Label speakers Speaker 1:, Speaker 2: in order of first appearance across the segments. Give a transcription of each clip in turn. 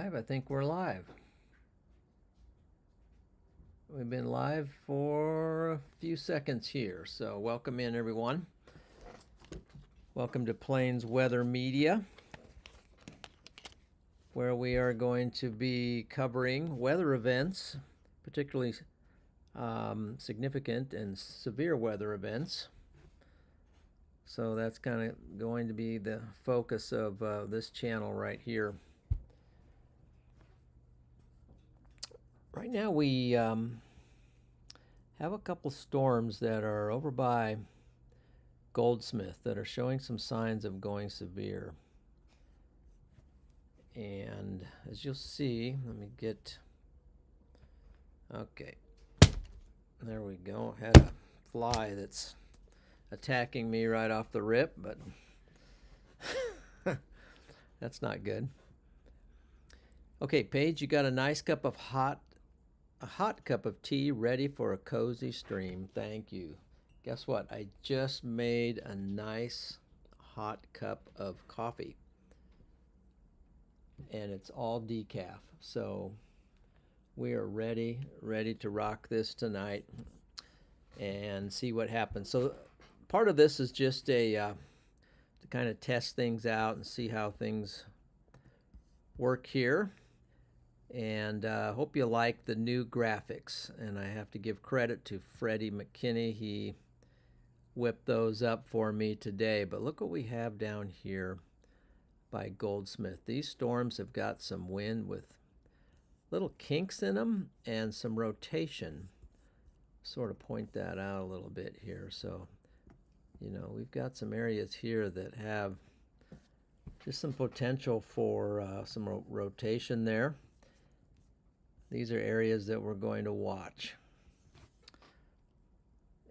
Speaker 1: live? I think we're live. We've been live for a few seconds here, so welcome in everyone. Welcome to Plains Weather Media, where we are going to be covering weather events, particularly significant and severe weather events. So that's kind of going to be the focus of this channel right here. Right now we have a couple storms that are over by Goldsmith that are showing some signs of going severe. And as you'll see, let me get, okay, there we go. Had a fly that's attacking me right off the rip, but that's not good. Okay, Paige, you got a nice cup of hot cup of tea ready for a cozy stream. Thank you. Guess what? I just made a nice hot cup of coffee. And it's all decaf. So we are ready to rock this tonight and see what happens. So part of this is just a to kind of test things out and see how things work here. And hope you like the new graphics. And I have to give credit to Freddie McKinney. He whipped those up for me today. But look what we have down here by Goldsmith. These storms have got some wind with little kinks in them and some rotation. Sort of point that out a little bit here. So, you know, we've got some areas here that have just some potential for some rotation there. These are areas that we're going to watch.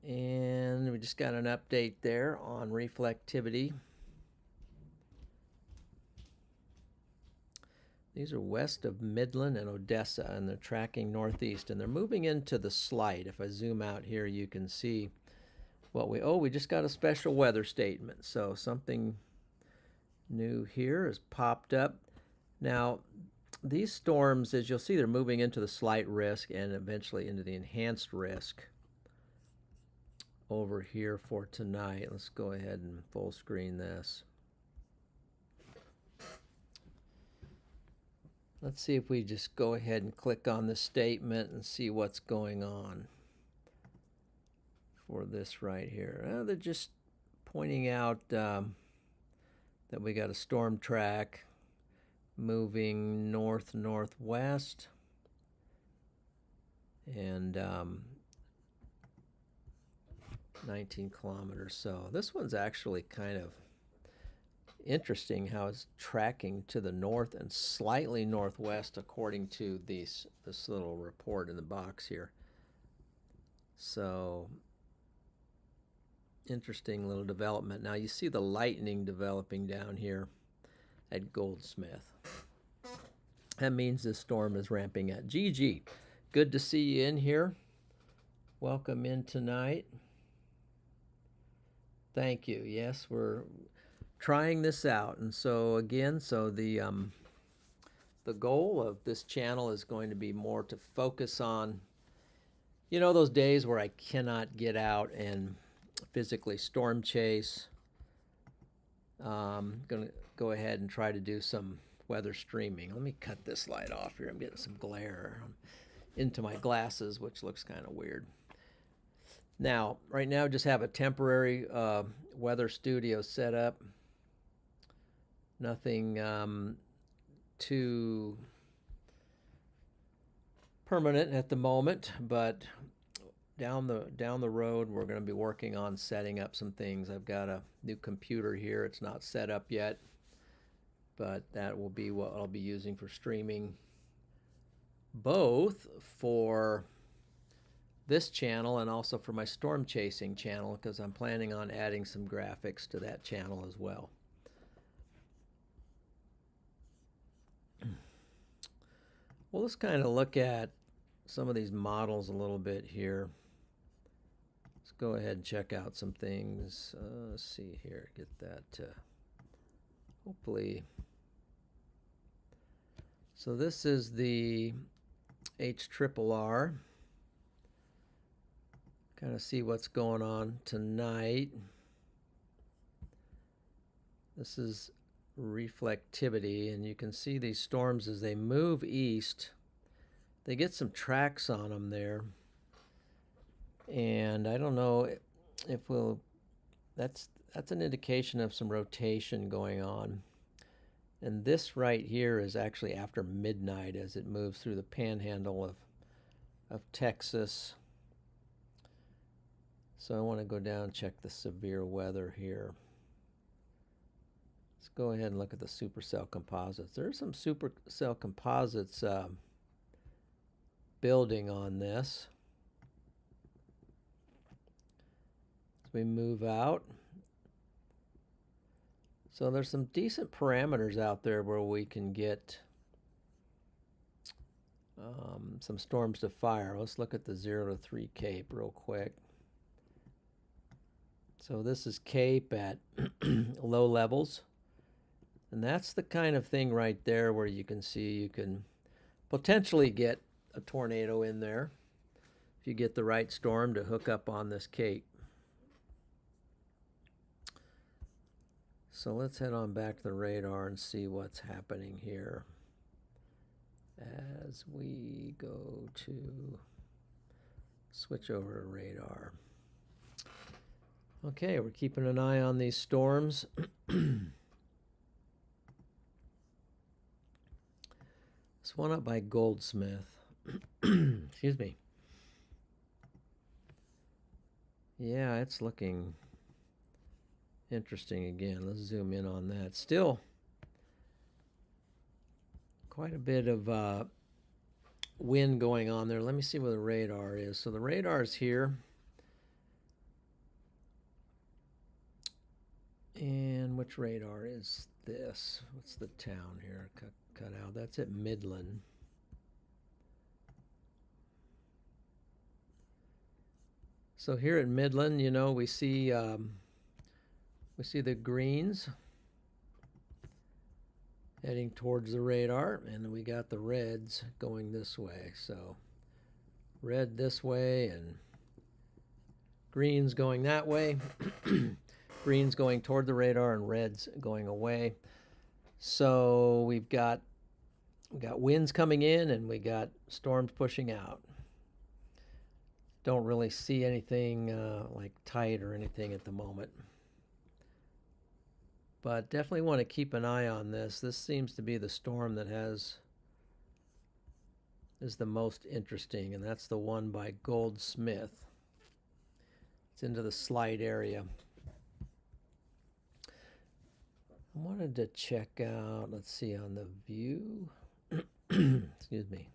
Speaker 1: And we just got an update there on reflectivity. These are west of Midland and Odessa, and they're tracking northeast, and they're moving into the Slight. If I zoom out here, you can see what we just got a special weather statement. So something new here has popped up. Now, these storms, as you'll see, they're moving into the slight risk and eventually into the enhanced risk over here for tonight. Let's go ahead and full screen this. Let's see if we just go ahead and click on the statement and see what's going on for this right here. They're just pointing out that we got a storm track moving north-northwest and 19 kilometers. So this one's actually kind of interesting how it's tracking to the north and slightly northwest according to this little report in the box here. So interesting little development. Now you see the lightning developing down here at Goldsmith. That means this storm is ramping up. Gigi, good to see you in here. Welcome in tonight. Thank you. Yes, we're trying this out. And so again, the goal of this channel is going to be more to focus on, you know, those days where I cannot get out and physically storm chase. Going to go ahead and try to do some weather streaming. Let me cut this light off here. I'm getting some glare into my glasses, which looks kind of weird. Now, right now, just have a temporary weather studio set up. Nothing too permanent at the moment, but down the road, we're going to be working on setting up some things. I've got a new computer here. It's not set up yet, but that will be what I'll be using for streaming, both for this channel and also for my storm chasing channel, because I'm planning on adding some graphics to that channel as well. Well, let's kind of look at some of these models a little bit here. Let's go ahead and check out some things. Let's see here, get that hopefully So this is the HRRR. Kind of see what's going on tonight. This is reflectivity, and you can see these storms as they move east. They get some tracks on them there, and I don't know if we'll. That's an indication of some rotation going on. And this right here is actually after midnight as it moves through the panhandle of Texas. So I want to go down and check the severe weather here. Let's go ahead and look at the supercell composites. There's some supercell composites building on this. As we move out. So there's some decent parameters out there where we can get some storms to fire. Let's look at the 0 to 3 Cape real quick. So this is Cape at low levels. And that's the kind of thing right there where you can see you can potentially get a tornado in there if you get the right storm to hook up on this Cape. So let's head on back to the radar and see what's happening here as we go to switch over to radar. Okay, we're keeping an eye on these storms. This one up by Goldsmith. Excuse me. Yeah, it's looking interesting again. Let's zoom in on that. Still quite a bit of wind going on there. Let me see where the radar is. So the radar is here. And which radar is this? What's the town here? Cut out. That's at Midland. So here at Midland, you know, we see the greens heading towards the radar, and we got the reds going this way. So red this way and greens going that way. Greens going toward the radar and reds going away. So we've got winds coming in and we got storms pushing out. Don't really see anything like tight or anything at the moment. But definitely want to keep an eye on this. This seems to be the storm that is the most interesting, and that's the one by Goldsmith. It's into the Slide area. I wanted to check out, let's see, on the view. Excuse me.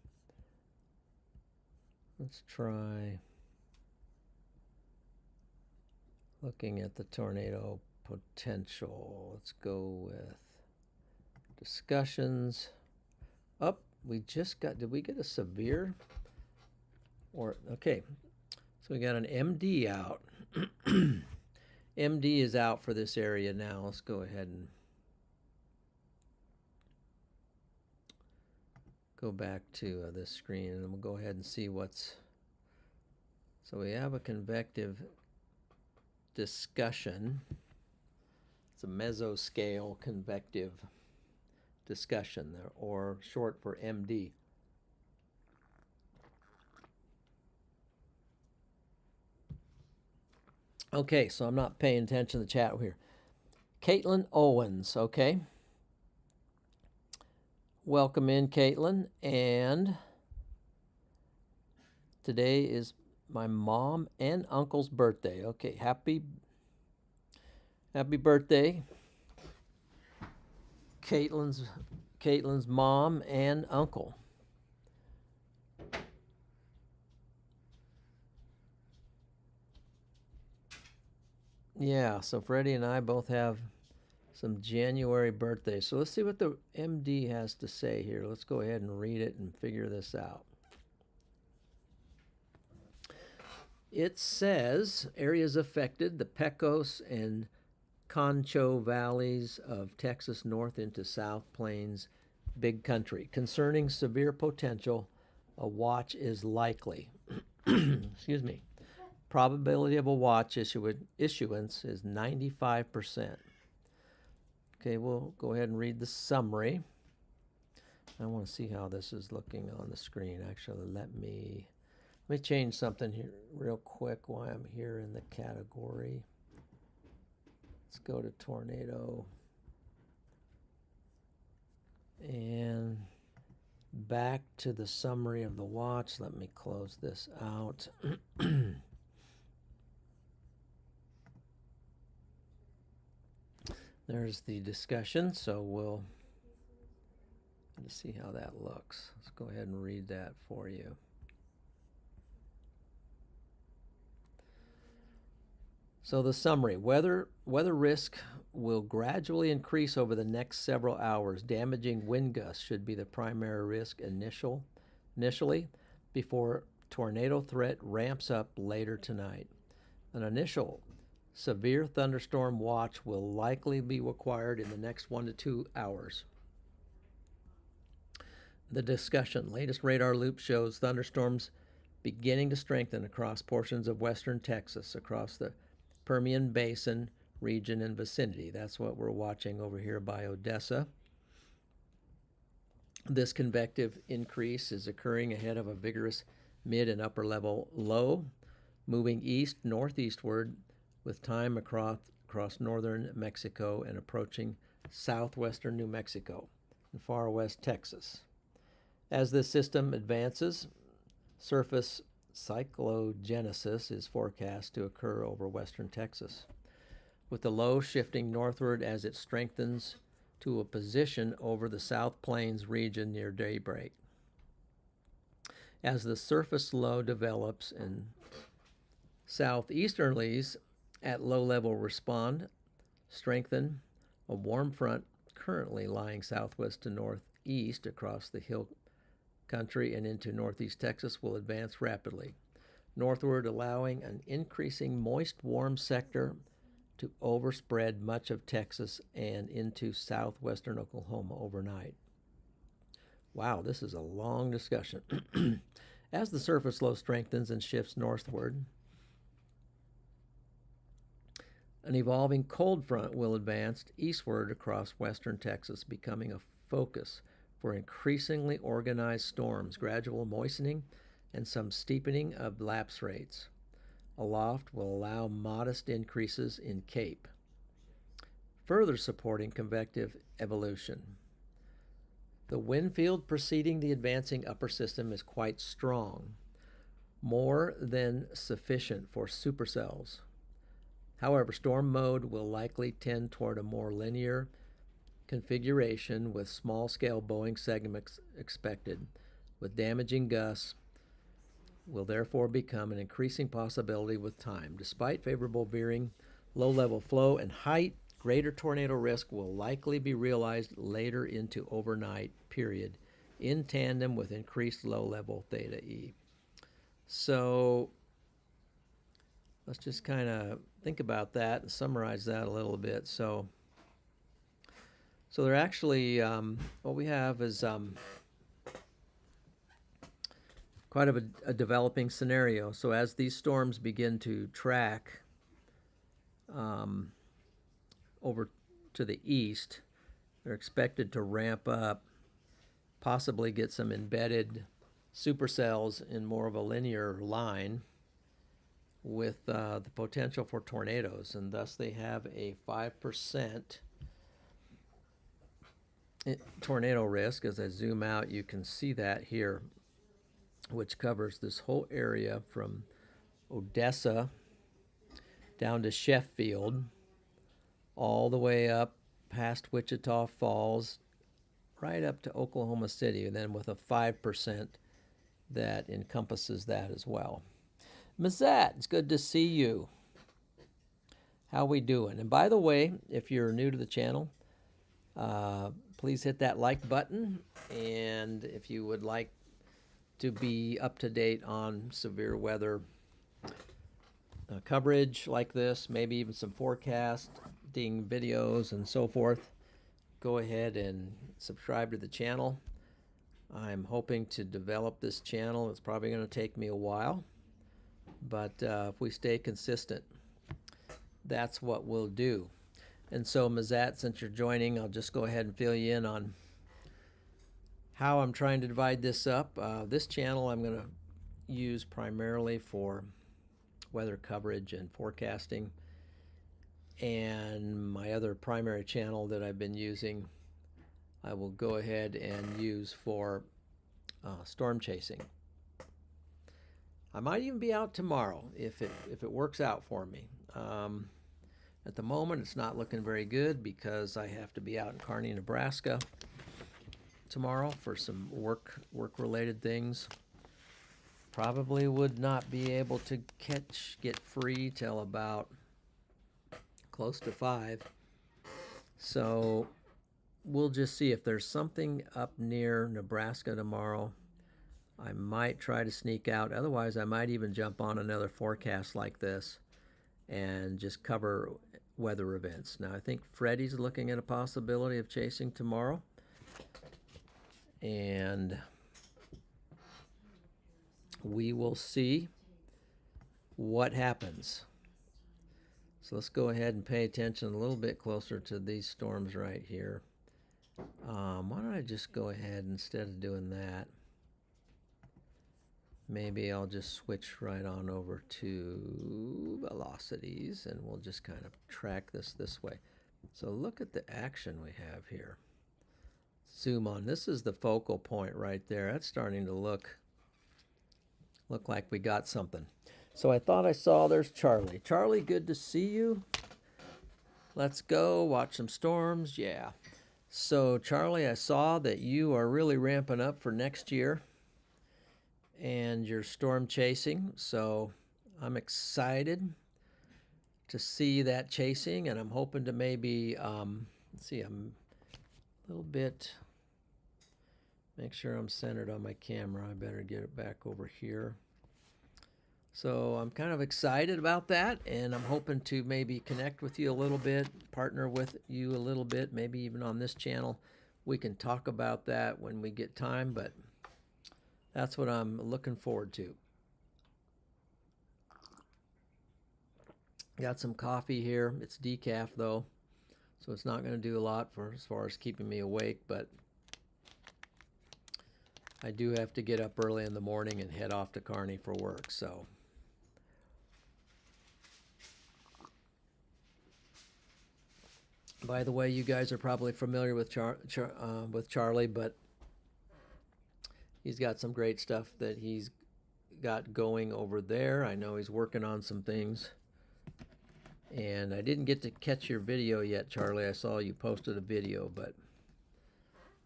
Speaker 1: Let's try looking at the tornado potential. Let's go with discussions. Up, we just got, did we get a severe? Or, okay, so we got an MD out. MD is out for this area now. Let's go ahead and go back to this screen, and we'll go ahead and see what's. So we have a convective discussion. It's a mesoscale convective discussion, or short for MD. Okay, so I'm not paying attention to the chat here. Caitlin Owens, okay. Welcome in, Caitlin. And today is my mom and uncle's birthday. Okay, happy birthday, Caitlin's mom and uncle. Yeah, so Freddie and I both have some January birthdays. So let's see what the MD has to say here. Let's go ahead and read it and figure this out. It says areas affected: the Pecos and Concho valleys of Texas north into South Plains big country. Concerning severe potential, a watch is likely. Excuse me. Probability of a watch issuance is 95%. Okay, we'll go ahead and read the summary. I want to see how this is looking on the screen. Actually, let me change something here real quick while I'm here in the category. Let's go to tornado. And back to the summary of the watch. Let me close this out. There's the discussion, so we'll see how that looks. Let's go ahead and read that for you. So the summary, weather risk will gradually increase over the next several hours. Damaging wind gusts should be the primary risk initially before tornado threat ramps up later tonight. An initial severe thunderstorm watch will likely be required in the next 1 to 2 hours. The discussion, latest radar loop shows thunderstorms beginning to strengthen across portions of western Texas, across the Permian Basin region and vicinity. That's what we're watching over here by Odessa. This convective increase is occurring ahead of a vigorous mid and upper level low, moving northeastward with time across northern Mexico and approaching southwestern New Mexico and far west Texas. As this system advances, surface cyclogenesis is forecast to occur over western Texas, with the low shifting northward as it strengthens to a position over the South Plains region near daybreak. As the surface low develops and southeasterlies at low level strengthen, a warm front currently lying southwest to northeast across the hill country and into northeast Texas will advance rapidly northward, allowing an increasing moist warm sector to overspread much of Texas and into southwestern Oklahoma overnight. Wow, this is a long discussion. As the surface low strengthens and shifts northward, an evolving cold front will advance eastward across western Texas, becoming a focus for increasingly organized storms, gradual moistening, and some steepening of lapse rates. Aloft will allow modest increases in CAPE, further supporting convective evolution. The wind field preceding the advancing upper system is quite strong, more than sufficient for supercells. However, storm mode will likely tend toward a more linear configuration with small-scale Boeing segments expected, with damaging gusts will therefore become an increasing possibility with time. Despite favorable veering, low-level flow, and height, greater tornado risk will likely be realized later into overnight period in tandem with increased low-level theta E. So let's just kind of think about that and summarize that a little bit. So they're actually, what we have is quite of a developing scenario. So as these storms begin to track over to the east, they're expected to ramp up, possibly get some embedded supercells in more of a linear line with the potential for tornadoes, and thus they have a 5% tornado risk. As I zoom out, you can see that here, which covers this whole area from Odessa down to Sheffield, all the way up past Wichita Falls, right up to Oklahoma City, and then with a 5% that encompasses that as well. Mazat, it's good to see you. How we doing? And by the way, if you're new to the channel, please hit that like button, and if you would like to be up to date on severe weather coverage like this, maybe even some forecasting videos and so forth, go ahead and subscribe to the channel. I'm hoping to develop this channel. It's probably going to take me a while, but if we stay consistent, that's what we'll do. And so, Mazat, since you're joining, I'll just go ahead and fill you in on how I'm trying to divide this up. This channel I'm going to use primarily for weather coverage and forecasting, and my other primary channel that I've been using I will go ahead and use for storm chasing. I might even be out tomorrow if it works out for me. At the moment, it's not looking very good because I have to be out in Kearney, Nebraska tomorrow for some work-related things. Probably would not be able to get free till about close to 5. So we'll just see if there's something up near Nebraska tomorrow. I might try to sneak out. Otherwise, I might even jump on another forecast like this and just cover weather events. Now, I think Freddie's looking at a possibility of chasing tomorrow. And we will see what happens. So let's go ahead and pay attention a little bit closer to these storms right here. Why don't I just go ahead, instead of doing that, maybe I'll just switch right on over to velocities, and we'll just kind of track this way. So look at the action we have here. Zoom on. This is the focal point right there. That's starting to look like we got something. So I thought I saw, there's Charlie. Charlie, good to see you. Let's go watch some storms. Yeah. So Charlie, I saw that you are really ramping up for next year and you're storm chasing. So I'm excited to see that chasing, and I'm hoping to maybe, let's see, I'm a little bit, make sure I'm centered on my camera. I better get it back over here. So I'm kind of excited about that, and I'm hoping to maybe connect with you a little bit, partner with you a little bit, maybe even on this channel. We can talk about that when we get time, but that's what I'm looking forward to. Got some coffee here. It's decaf though, so it's not going to do a lot for as far as keeping me awake, but I do have to get up early in the morning and head off to Kearney for work. So by the way, you guys are probably familiar with Charlie, but he's got some great stuff that he's got going over there. I know he's working on some things. And I didn't get to catch your video yet, Charlie. I saw you posted a video, but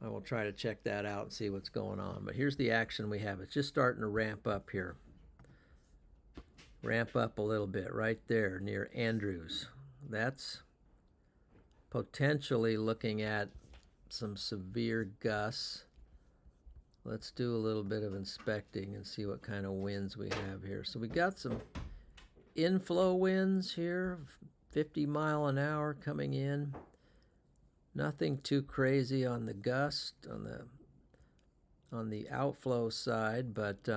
Speaker 1: I will try to check that out and see what's going on. But here's the action we have. It's just starting to ramp up here. Ramp up a little bit right there near Andrews. That's potentially looking at some severe gusts. Let's do a little bit of inspecting and see what kind of winds we have here. So we got some inflow winds here, 50 mile an hour coming in. Nothing too crazy on the gust, on the outflow side, but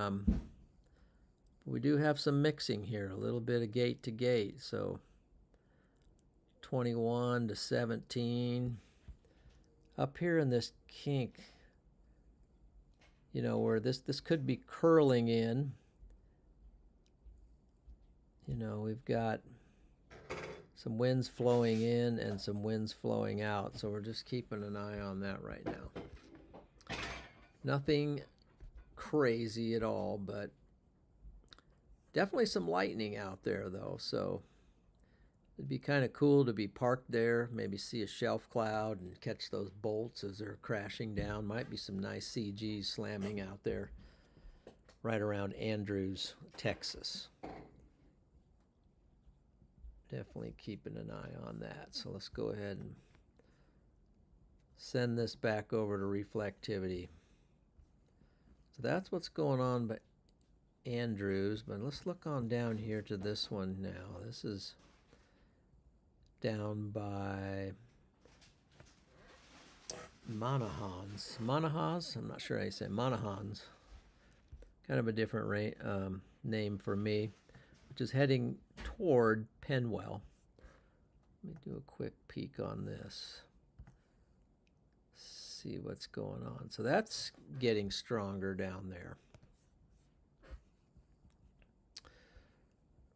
Speaker 1: we do have some mixing here, a little bit of gate to gate. So 21 to 17. Up here in this kink, you know, where this could be curling in. You know, we've got some winds flowing in and some winds flowing out, so we're just keeping an eye on that right now. Nothing crazy at all, but definitely some lightning out there though, so it'd be kind of cool to be parked there, maybe see a shelf cloud and catch those bolts as they're crashing down. Might be some nice CGs slamming out there right around Andrews, Texas. Definitely keeping an eye on that. So let's go ahead and send this back over to reflectivity. So that's what's going on by Andrews, but let's look on down here to this one now. This is down by Monahans. I'm not sure how you say it. Monahans. Kind of a different name for me, which is heading toward Penwell. Let me do a quick peek on this. See what's going on. So that's getting stronger down there.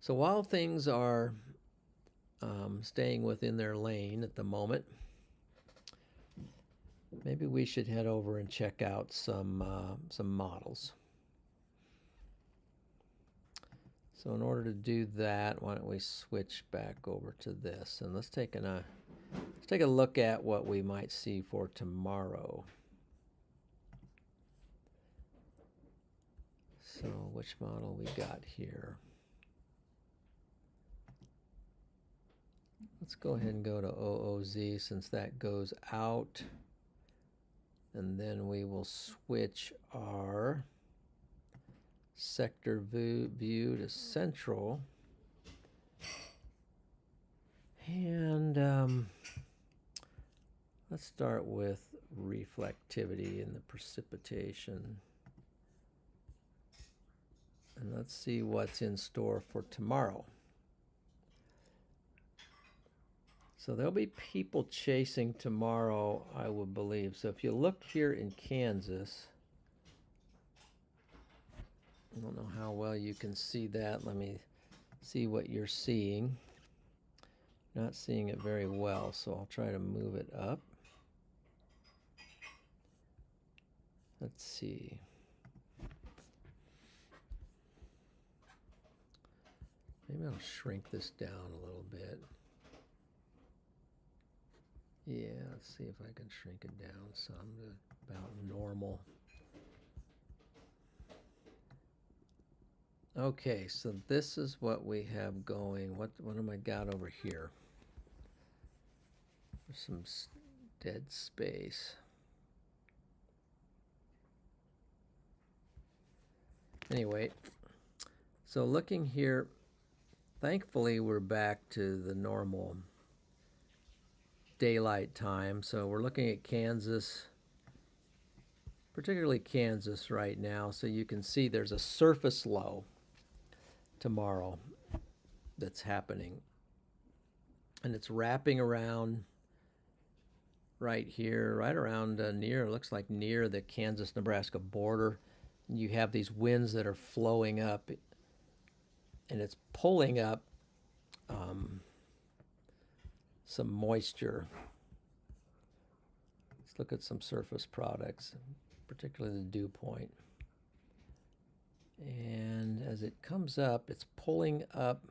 Speaker 1: So while things are staying within their lane at the moment, maybe we should head over and check out some models. So in order to do that, why don't we switch back over to this, and let's take a look at what we might see for tomorrow. So which model we got here? Let's go ahead and go to OOZ since that goes out, and then we will switch our sector view to central, and let's start with reflectivity and the precipitation, and let's see what's in store for tomorrow. So there'll be people chasing tomorrow, I would believe. So if you look here in Kansas, I don't know how well you can see that. Let me see what you're seeing. Not seeing it very well, so I'll try to move it up. Let's see. Maybe I'll shrink this down a little bit. Yeah, let's see if I can shrink it down some to about normal. Okay, so this is what we have going. What am I got over here? There's some dead space. Anyway, so looking here, thankfully we're back to the normal daylight time. So we're looking at Kansas, particularly Kansas right now. So you can see there's a surface low tomorrow that's happening, and it's wrapping around right here, right around looks like near the Kansas-Nebraska border. And you have these winds that are flowing up, and it's pulling up some moisture. Let's look at some surface products, particularly the dew point. And as it comes up, it's pulling up.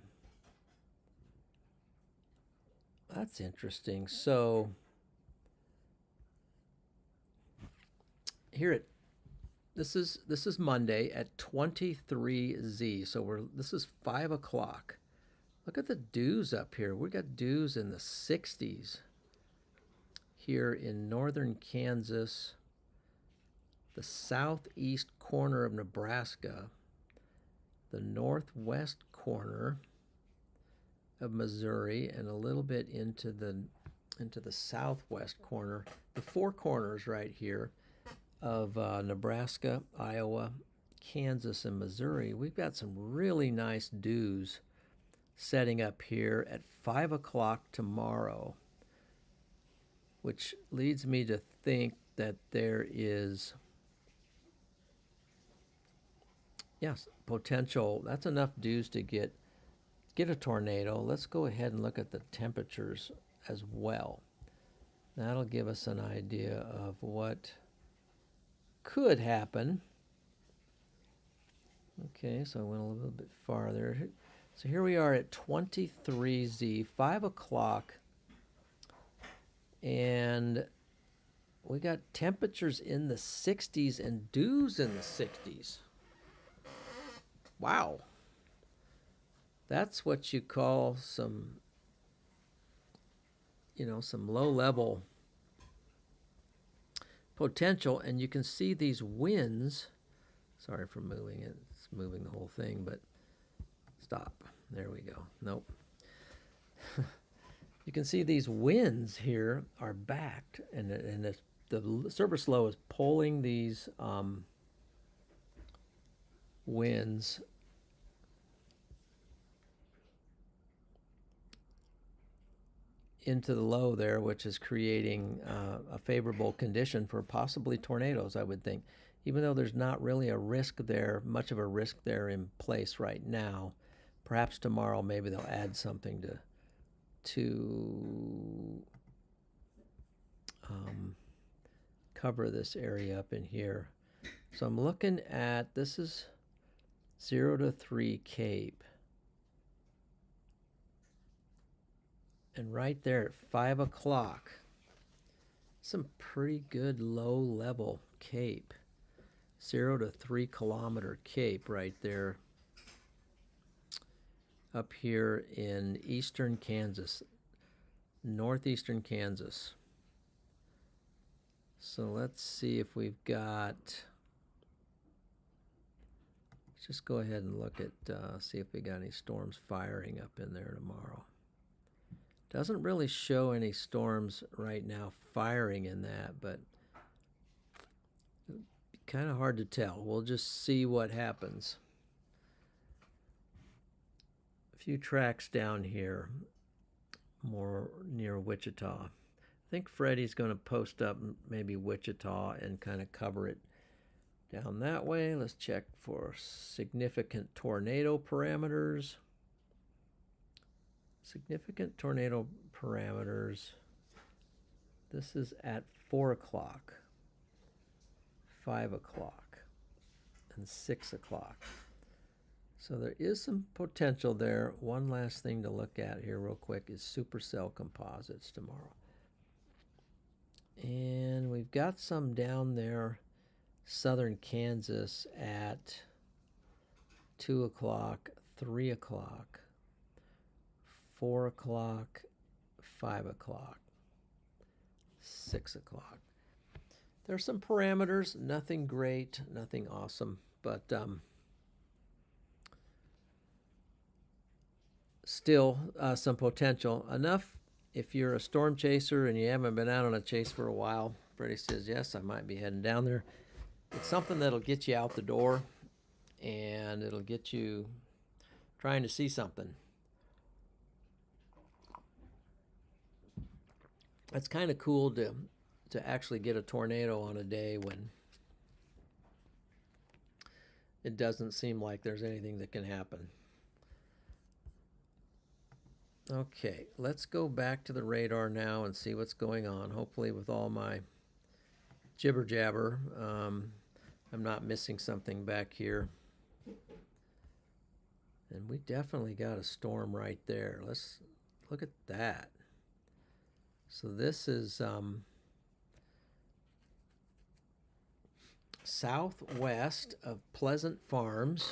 Speaker 1: That's interesting. So here this is Monday at 23Z. So this is 5 o'clock. Look at the dews up here. We got dews in the 60s here in northern Kansas, the southeast corner of Nebraska, the northwest corner of Missouri, and a little bit into the southwest corner. The four corners right here of Nebraska, Iowa, Kansas, and Missouri. We've got some really nice dews setting up here at 5 o'clock tomorrow, which leads me to think that there is, yes, potential. That's enough dews to get a tornado. Let's go ahead and look at the temperatures as well. That'll give us an idea of what could happen. Okay, so I went a little bit farther. So here we are at 23Z, 5 o'clock, and we got temperatures in the 60s and dews in the 60s. Wow. That's what you call some low-level potential, and you can see these winds. Sorry for moving it. It's moving the whole thing, but stop. There we go. Nope. You can see these winds here are backed, and surface low is pulling these winds into the low there, which is creating a favorable condition for possibly tornadoes, I would think. Even though there's not really a risk there, much of a risk there in place right now, perhaps tomorrow maybe they'll add something to cover this area up in here. So I'm looking at, this is 0 to 3 Cape. And right there at 5 o'clock, some pretty good low level Cape. 0 to 3 kilometer Cape right there up here in eastern Kansas, northeastern Kansas. So let's see if we've got, let's just go ahead and look at, see if we got any storms firing up in there tomorrow. Doesn't really show any storms right now firing in that, but kind of hard to tell. We'll just see what happens. A few tracks down here, more near Wichita. I think Freddie's going to post up maybe Wichita and kind of cover it down that way. Let's check for significant tornado parameters. Significant tornado parameters. This is at 4 o'clock, 5 o'clock, and 6 o'clock. So there is some potential there. One last thing to look at here real quick is supercell composites tomorrow. And we've got some down there, southern Kansas at 2 o'clock, 3 o'clock, 4 o'clock, 5 o'clock, 6 o'clock. There's some parameters, nothing great, nothing awesome, but still some potential. Enough if you're a storm chaser and you haven't been out on a chase for a while. Freddie says, yes, I might be heading down there. It's something that'll get you out the door, and it'll get you trying to see something. It's kind of cool to actually get a tornado on a day when it doesn't seem like there's anything that can happen. Okay, let's go back to the radar now and see what's going on. Hopefully with all my jibber jabber, I'm not missing something back here. And we definitely got a storm right there. Let's look at that. So this is southwest of Pleasant Farms,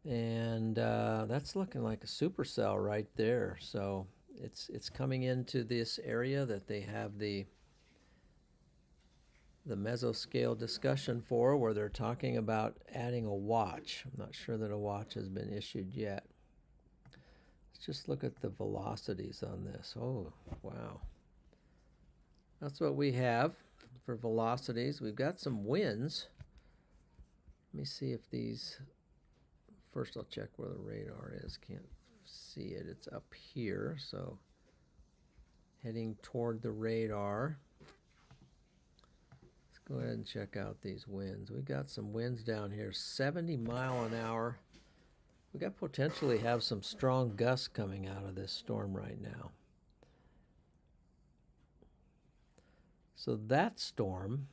Speaker 1: and that's looking like a supercell right there. So it's coming into this area that they have the mesoscale discussion for, where they're talking about adding a watch. I'm not sure that a watch has been issued yet. Let's just look at the velocities on this. Oh, wow. That's what we have for velocities. We've got some winds. Let me see if these, first I'll check where the radar is. Can't see it. It's up here, so heading toward the radar. Let's go ahead and check out these winds. We got some winds down here, 70 mile an hour. We got potentially have some strong gusts coming out of this storm right now. So that storm,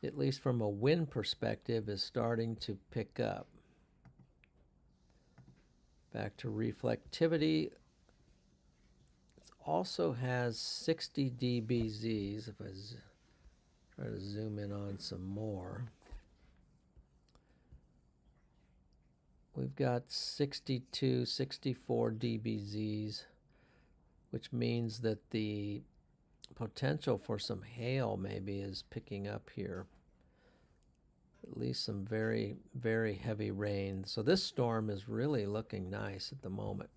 Speaker 1: at least from a wind perspective, is starting to pick up. Back to reflectivity. It also has 60 dBZs. If I try to zoom in on some more. We've got 62, 64 dBZs, which means that the potential for some hail maybe is picking up here. At least some very, very heavy rain. So this storm is really looking nice at the moment.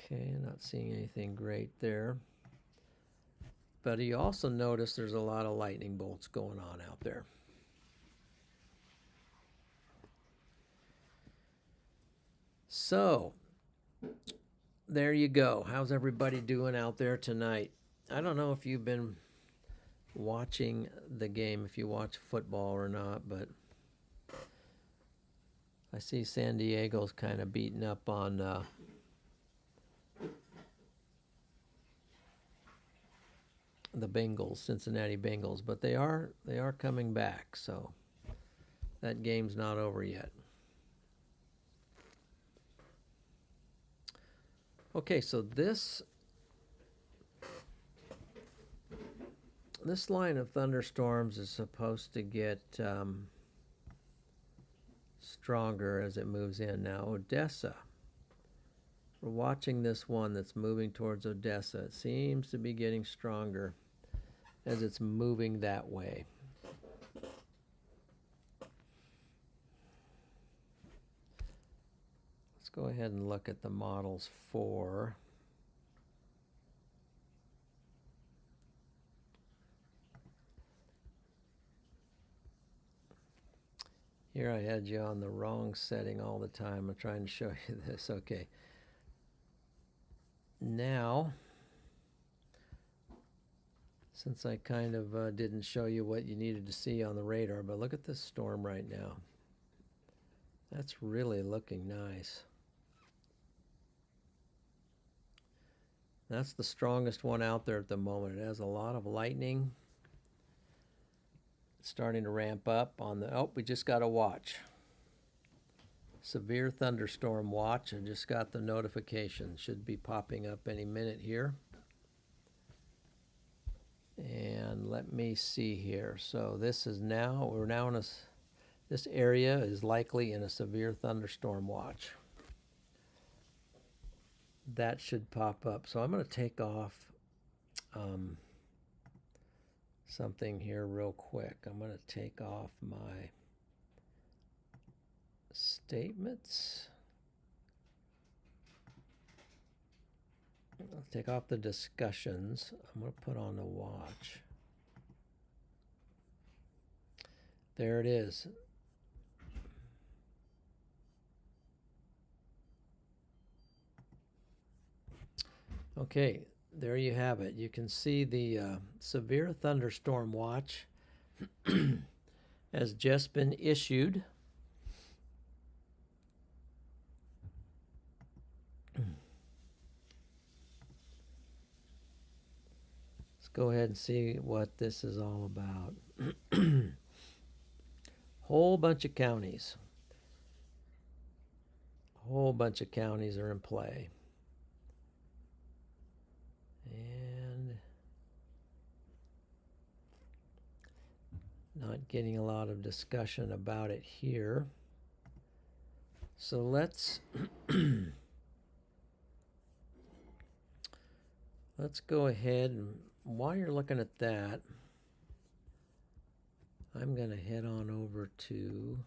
Speaker 1: Okay, not seeing anything great there. But you also notice there's a lot of lightning bolts going on out there. So, there you go. How's everybody doing out there tonight? I don't know if you've been watching the game, if you watch football or not, but I see San Diego's kind of beating up on the Bengals, Cincinnati Bengals, but they are coming back, so that game's not over yet. Okay, so this line of thunderstorms is supposed to get stronger as it moves in. Now, Odessa. We're watching this one that's moving towards Odessa. It seems to be getting stronger as it's moving that way. Let's go ahead and look at the models for here. I had you on the wrong setting all the time. I'm trying to show you this. Okay. Now, since I kind of didn't show you what you needed to see on the radar, but look at this storm right now. That's really looking nice. That's the strongest one out there at the moment. It has a lot of lightning. It's starting to ramp up on the, oh, we just got a watch. Severe thunderstorm watch. I just got the notification. Should be popping up any minute here. And let me see here. So this is now, we're now in a, this area is likely in a severe thunderstorm watch. That should pop up. So I'm going to take off something here real quick. I'm going to take off my statements. I'll take off the discussions. I'm going to put on the watch. There it is. Okay, there you have it. You can see the severe thunderstorm watch has just been issued. Let's go ahead and see what this is all about. Whole bunch of counties. Whole bunch of counties are in play. And not getting a lot of discussion about it here. So let's let's go ahead, and while you're looking at that, I'm going to head on over to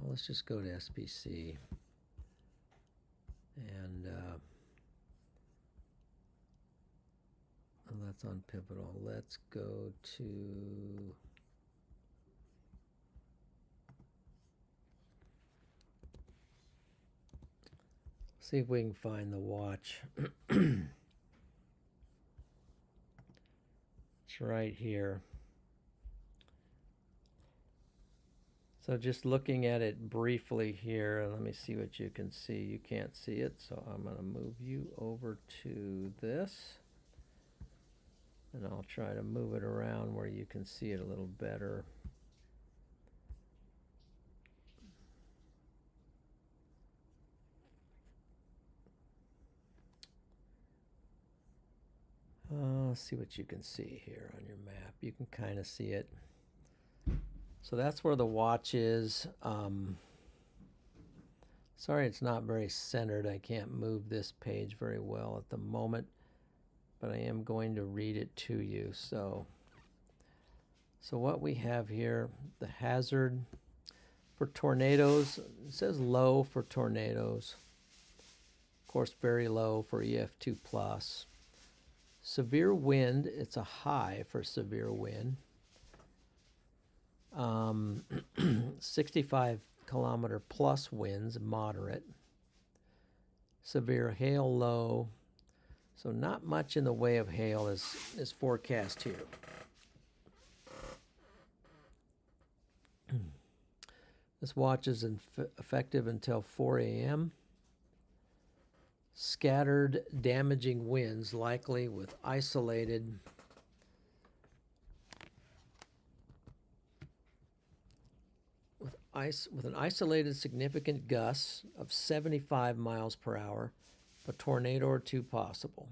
Speaker 1: let's just go to SPC. And that's on Pivotal. Let's go to see if we can find the watch. It's right here. So just looking at it briefly here, let me see what you can see. You can't see it, so I'm going to move you over to this. And I'll try to move it around where you can see it a little better. Let's see what you can see here on your map. You can kind of see it. So that's where the watch is. Sorry it's not very centered. I can't move this page very well at the moment, but I am going to read it to you. So what we have here, the hazard For tornadoes, it says low for tornadoes. Of course, very low for EF2 plus. Severe wind, it's a high for severe wind. 65 kilometer plus winds, moderate. Severe hail, low. So not much in the way of hail is forecast here. This watch is effective until 4 a.m. Scattered, damaging winds likely with isolated with an isolated significant gust of 75 miles per hour, a tornado or two possible.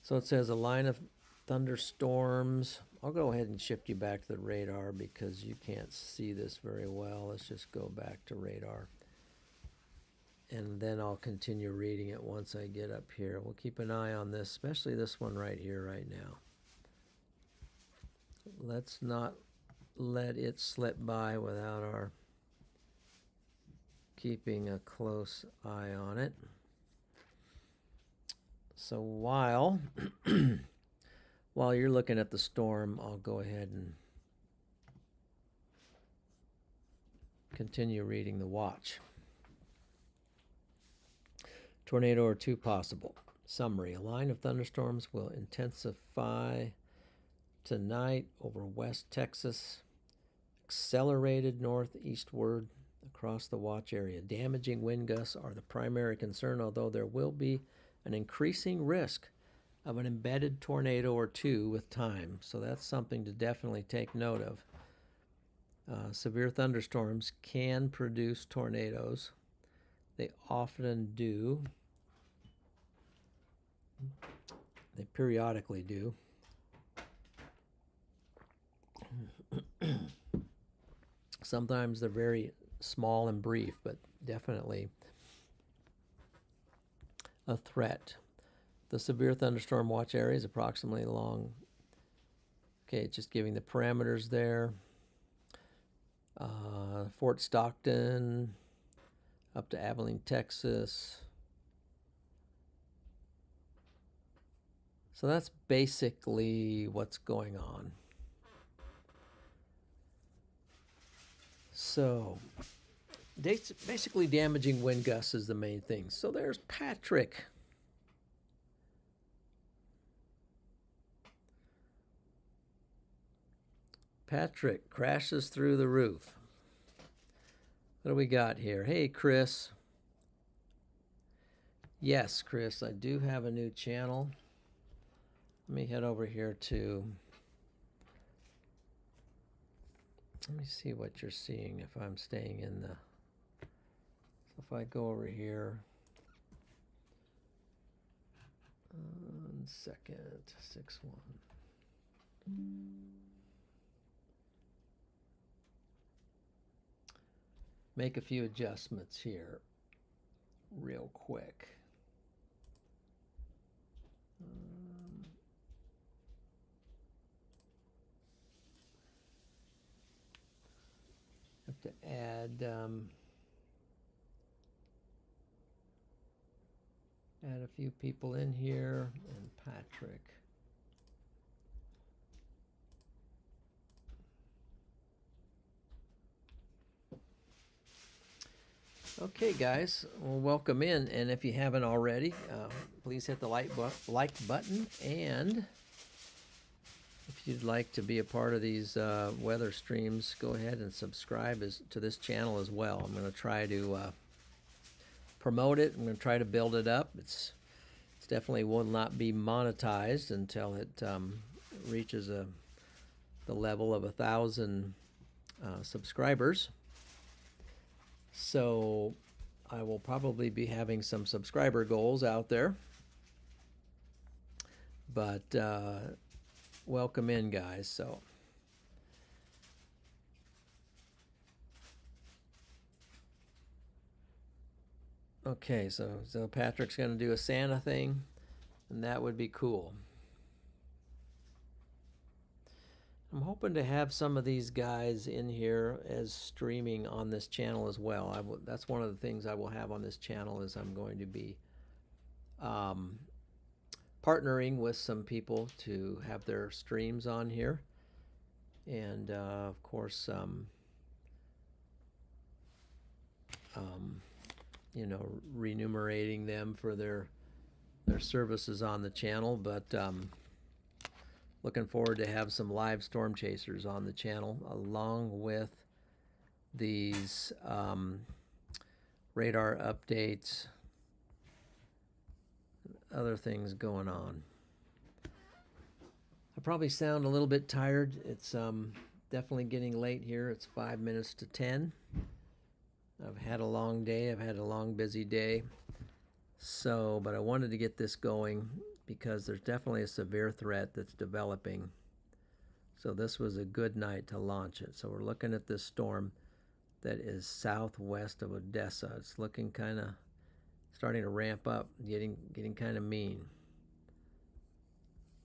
Speaker 1: So it says a line of thunderstorms. I'll go ahead and shift you back to the radar because you can't see this very well. Let's just go back to radar. And then I'll continue reading it once I get up here. We'll keep an eye on this, especially this one right here, right now. Let's not let it slip by without our keeping a close eye on it. So while you're looking at the storm, I'll go ahead and continue reading the watch. Tornado or two possible. Summary. A line of thunderstorms will intensify tonight over West Texas, accelerated northeastward across the watch area. Damaging wind gusts are the primary concern, although there will be an increasing risk of an embedded tornado or two with time. So that's something to definitely take note of. Severe thunderstorms can produce tornadoes. They often do. They periodically do. Sometimes they're very small and brief, but definitely a threat. The severe thunderstorm watch area is approximately along, okay, just giving the parameters there. Fort Stockton, up to Abilene, Texas. So that's basically what's going on. So basically damaging wind gusts is the main thing. So there's Patrick. Patrick crashes through the roof. What do we got here? Hey, Chris. Yes, Chris, I do have a new channel. Let me head over here to... Let me see what you're seeing if I'm staying in the... So if I go over here... 1 second, 6-1. Make a few adjustments here real quick. Have to add a few people in here, and Patrick. Okay, guys, well, welcome in, and if you haven't already, please hit the like button, and if you'd like to be a part of these weather streams, go ahead and subscribe to this channel as well. I'm going to try to promote it. I'm going to try to build it up. It's definitely will not be monetized until it reaches the level of 1,000 subscribers. So I will probably be having some subscriber goals out there. But welcome in, guys. So okay, so Patrick's going to do a Santa thing, and that would be cool. I'm hoping to have some of these guys in here as streaming on this channel as well. That's one of the things I will have on this channel is I'm going to be partnering with some people to have their streams on here. And of course, you know, remunerating them for their services on the channel. But looking forward to have some live storm chasers on the channel along with these radar updates, other things going on. I probably sound a little bit tired. It's definitely getting late here. It's 5 minutes to 10. I've had a long day. I've had a long, busy day. So, but I wanted to get this going because there's definitely a severe threat that's developing. So this was a good night to launch it. So we're looking at this storm that is southwest of Odessa. It's looking kind of starting to ramp up, getting kind of mean.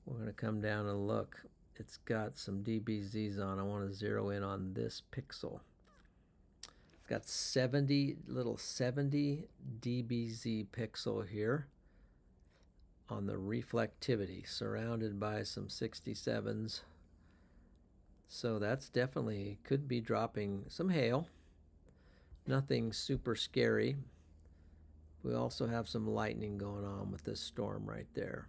Speaker 1: We're going to come down and look. It's got some DBZs on. I want to zero in on this pixel. It's got 70 DBZ pixel here on the reflectivity, surrounded by some 67s. So that's definitely could be dropping some hail. Nothing super scary. We also have some lightning going on with this storm right there.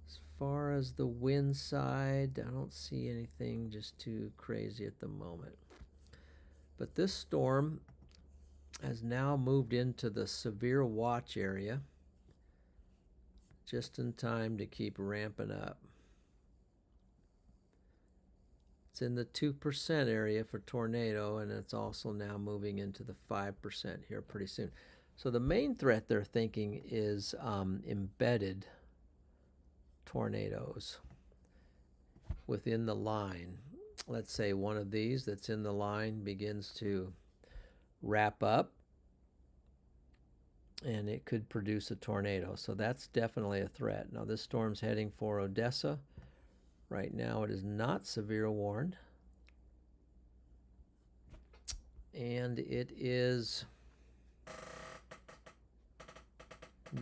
Speaker 1: As far as the wind side, I don't see anything just too crazy at the moment. But this storm has now moved into the severe watch area just in time to keep ramping up. It's in the 2% area for tornado, and it's also now moving into the 5% here pretty soon. So the main threat they're thinking is embedded tornadoes within the line. Let's say one of these that's in the line begins to wrap up, and it could produce a tornado. So that's definitely a threat. Now this storm's heading for Odessa. Right now it is not severe warned, and it is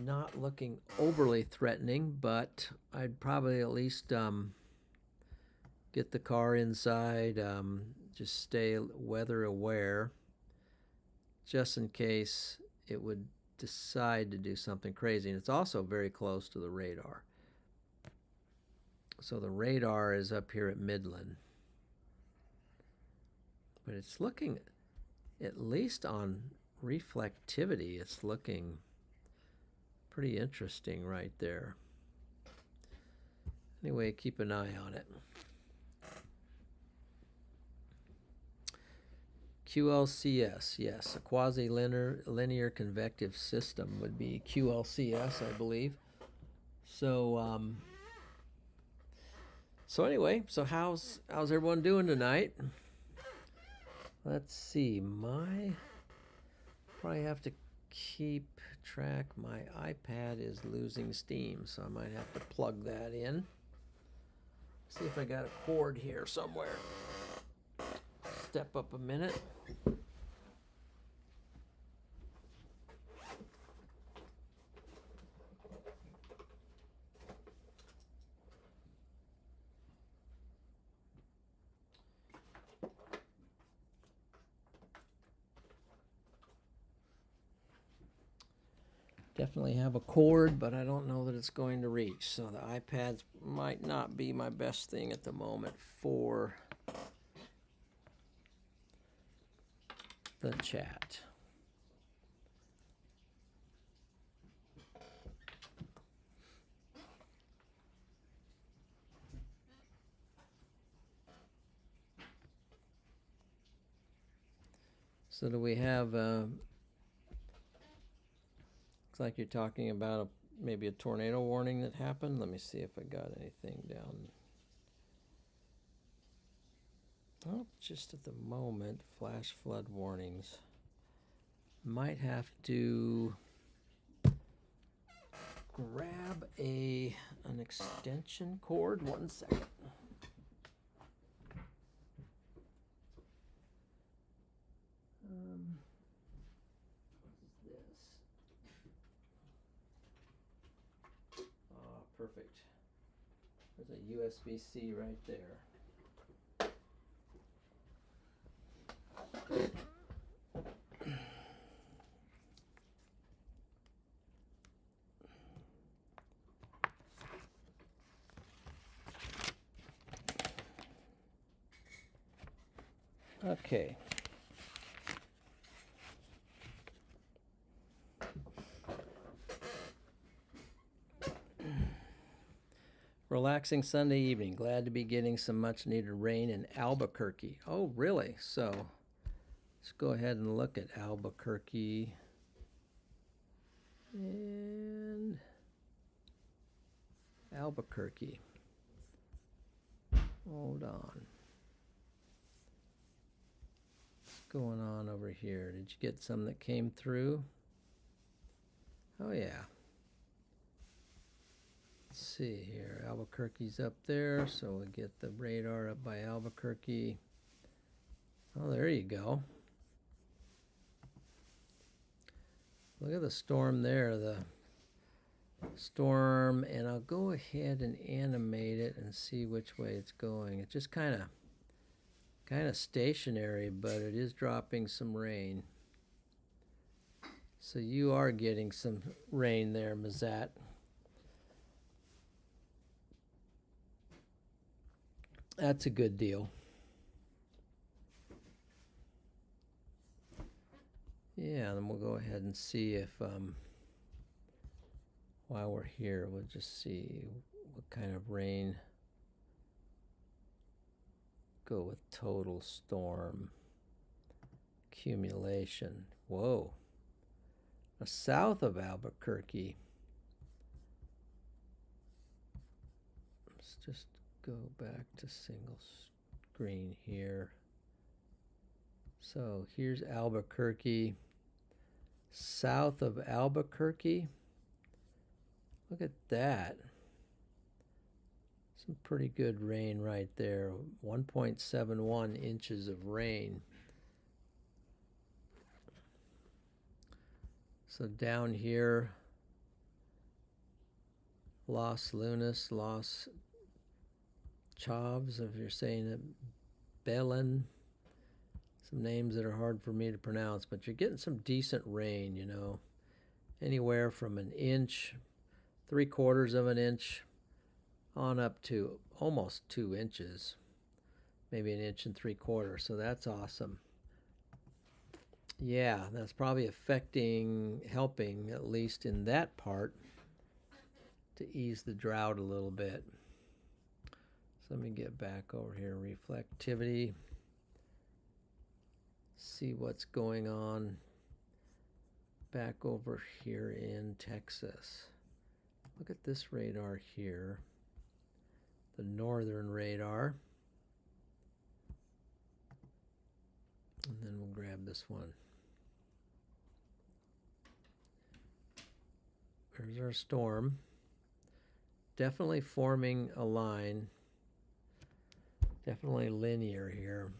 Speaker 1: not looking overly threatening, but I'd probably at least get the car inside, just stay weather aware, just in case it would decide to do something crazy. And it's also very close to the radar. So the radar is up here at Midland. But it's looking, at least on reflectivity, it's looking pretty interesting right there. Anyway, keep an eye on it. QLCS, yes, a quasi-linear convective system would be QLCS, I believe. So, anyway, so how's everyone doing tonight? Let's see, probably have to keep track. My iPad is losing steam, so I might have to plug that in. See if I got a cord here somewhere. Step up a minute. Definitely have a cord, but I don't know that it's going to reach. So the iPads might not be my best thing at the moment for the chat. So do we have looks like you're talking about maybe a tornado warning that happened. Let me see if I got anything down. Oh, just at the moment, flash flood warnings. Might have to grab an extension cord. 1 second. perfect. There's a USB-C right there. Okay. Relaxing Sunday evening. Glad to be getting some much needed rain in Albuquerque. Oh, really? So let's go ahead and look at Albuquerque. And Albuquerque. Hold on. What's going on over here? Did you get some that came through? Oh, yeah. Let's see here. Albuquerque's up there, so we get the radar up by Albuquerque. Oh, there you go. Look at the storm there, the storm, and I'll go ahead and animate it and see which way it's going. It's just kind of stationary, but it is dropping some rain. So you are getting some rain there, Mazat. That's a good deal. Yeah, then we'll go ahead and see if, while we're here, we'll just see what kind of rain. Go with total storm accumulation. Whoa. South of Albuquerque. Let's just go back to single screen here. So here's Albuquerque. South of Albuquerque. Look at that. Some pretty good rain right there. 1.71 inches of rain. So down here, Los Lunas, Los Chavs, if you're saying it, Belen. Some names that are hard for me to pronounce, but you're getting some decent rain, you know. Anywhere from an inch, 3/4 of an inch, on up to almost 2 inches. Maybe 1 3/4 inches, so that's awesome. Yeah, that's probably helping, at least in that part, to ease the drought a little bit. So let me get back over here, reflectivity. See what's going on back over here in Texas. Look at this radar here, the northern radar. And then we'll grab this one. There's our storm. Definitely forming a line. Definitely linear here.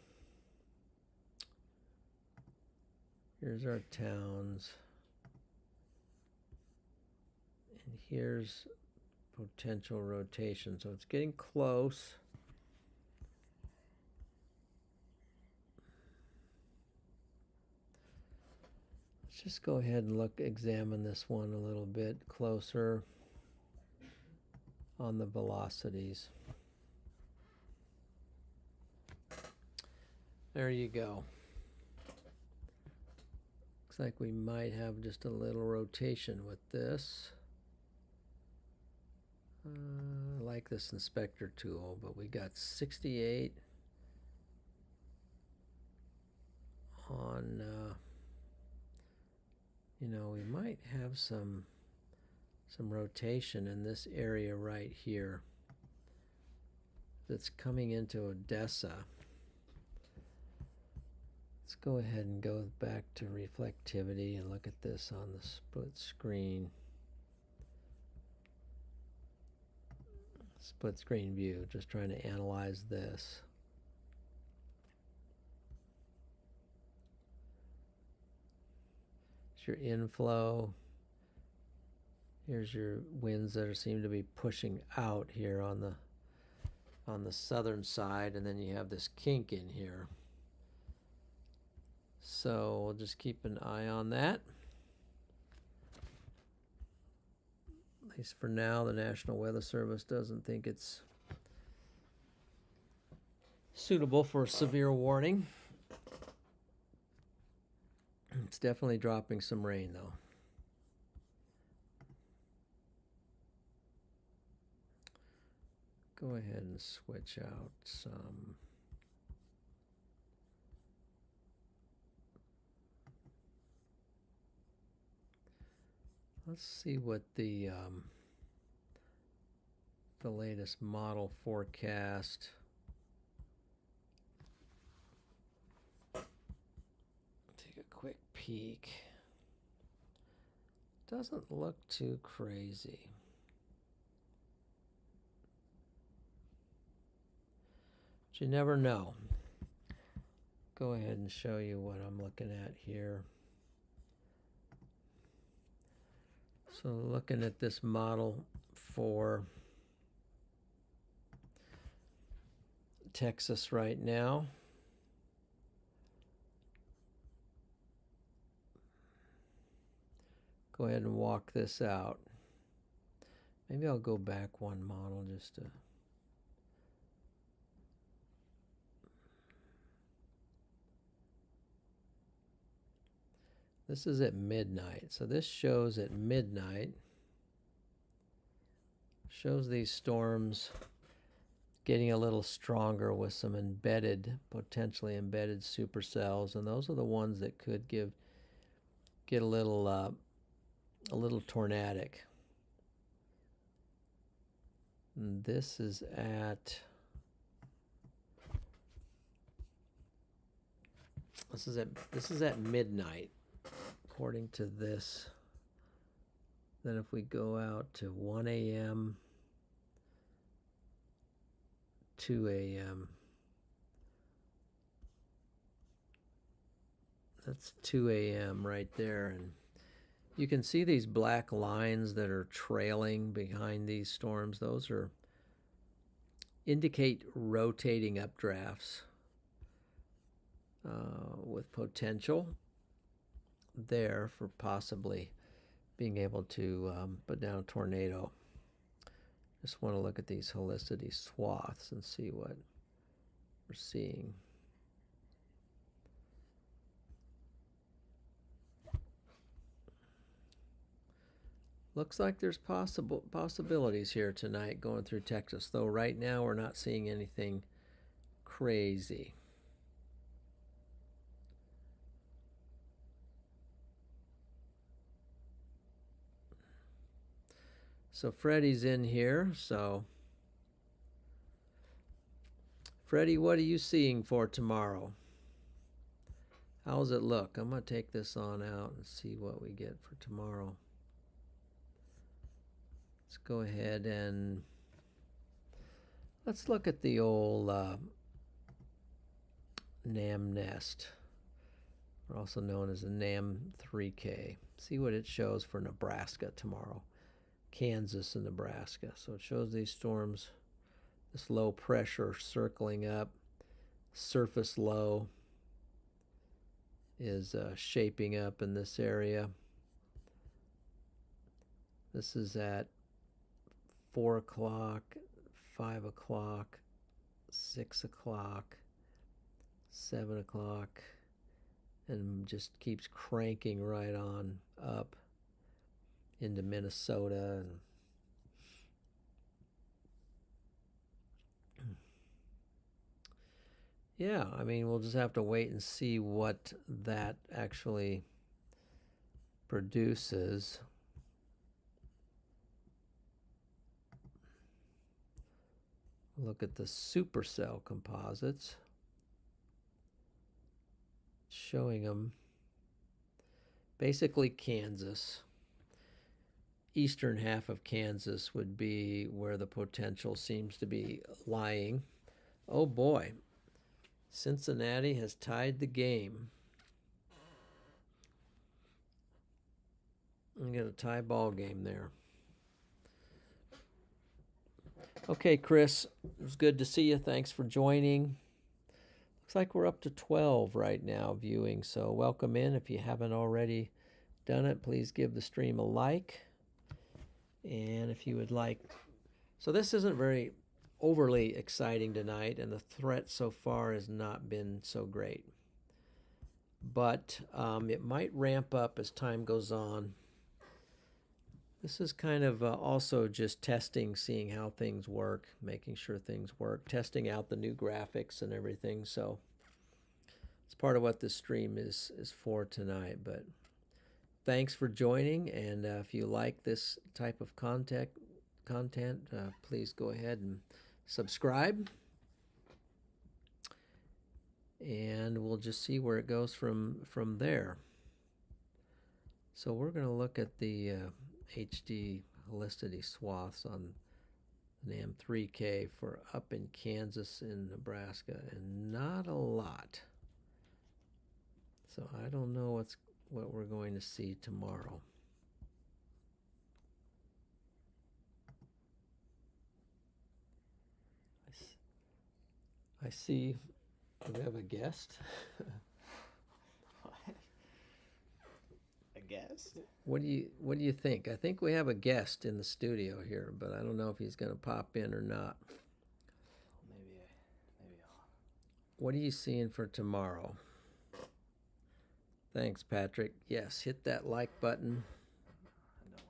Speaker 1: Here's our towns. And here's potential rotation. So it's getting close. Let's just go ahead and examine this one a little bit closer on the velocities. There you go. Looks like we might have just a little rotation with this. I like this inspector tool, but we got 68 on, you know, we might have some rotation in this area right here that's coming into Odessa. Let's go ahead and go back to reflectivity and look at this on the split screen. Split screen view, just trying to analyze this. It's your inflow. Here's your winds that seem to be pushing out here on the southern side, and then you have this kink in here. So we'll just keep an eye on that. At least for now, the National Weather Service doesn't think it's suitable for a severe warning. It's definitely dropping some rain, though. Go ahead and switch out some. Let's see what the latest model forecast. Take a quick peek. Doesn't look too crazy. But you never know. Go ahead and show you what I'm looking at here. So looking at this model for Texas right now. Go ahead and walk this out. Maybe I'll go back one model just to... This is at midnight. So this shows at midnight. Shows these storms getting a little stronger with some potentially embedded supercells, and those are the ones that could get a little tornadic. And this is at midnight, according to this. Then if we go out to 1 a.m., 2 a.m., that's 2 a.m. right there, and you can see these black lines that are trailing behind these storms. Those indicate rotating updrafts with potential there for possibly being able to put down a tornado. Just want to look at these helicity swaths and see what we're seeing. Looks like there's possibilities here tonight going through Texas, though right now we're not seeing anything crazy. So Freddie's in here. So Freddie, what are you seeing for tomorrow? How's it look? I'm going to take this on out and see what we get for tomorrow. Let's go ahead and let's look at the old NamNest, also known as the NAM 3K. See what it shows for Nebraska tomorrow. Kansas and Nebraska. So it shows these storms, this low pressure circling up. Surface low is shaping up in this area. This is at 4 o'clock, 5 o'clock, 6 o'clock, 7 o'clock, and just keeps cranking right on up into Minnesota. And yeah, I mean, we'll just have to wait and see what that actually produces. Look at the supercell composites, showing them basically Kansas. Eastern half of Kansas would be where the potential seems to be lying. Oh boy, Cincinnati has tied the game. We got a tie ball game there. Okay, Chris, it was good to see you. Thanks for joining. Looks like we're up to 12 right now viewing, so welcome in. If you haven't already done it, please give the stream a like. And if you would like, so this isn't very overly exciting tonight, and the threat so far has not been so great. But it might ramp up as time goes on. This is kind of also just testing, seeing how things work, making sure things work, testing out the new graphics and everything. So it's part of what this stream is for tonight. But thanks for joining, and if you like this type of content, please go ahead and subscribe. And we'll just see where it goes from there. So we're going to look at the HD helicity swaths on NAM 3K for up in Kansas and Nebraska, and not a lot. So I don't know what we're going to see tomorrow. I see we have a guest.
Speaker 2: A guest?
Speaker 1: What do you think? I think we have a guest in the studio here, but I don't know if he's going to pop in or not.
Speaker 2: Maybe.
Speaker 1: What are you seeing for tomorrow? Thanks, Patrick. Yes, hit that like button.
Speaker 2: I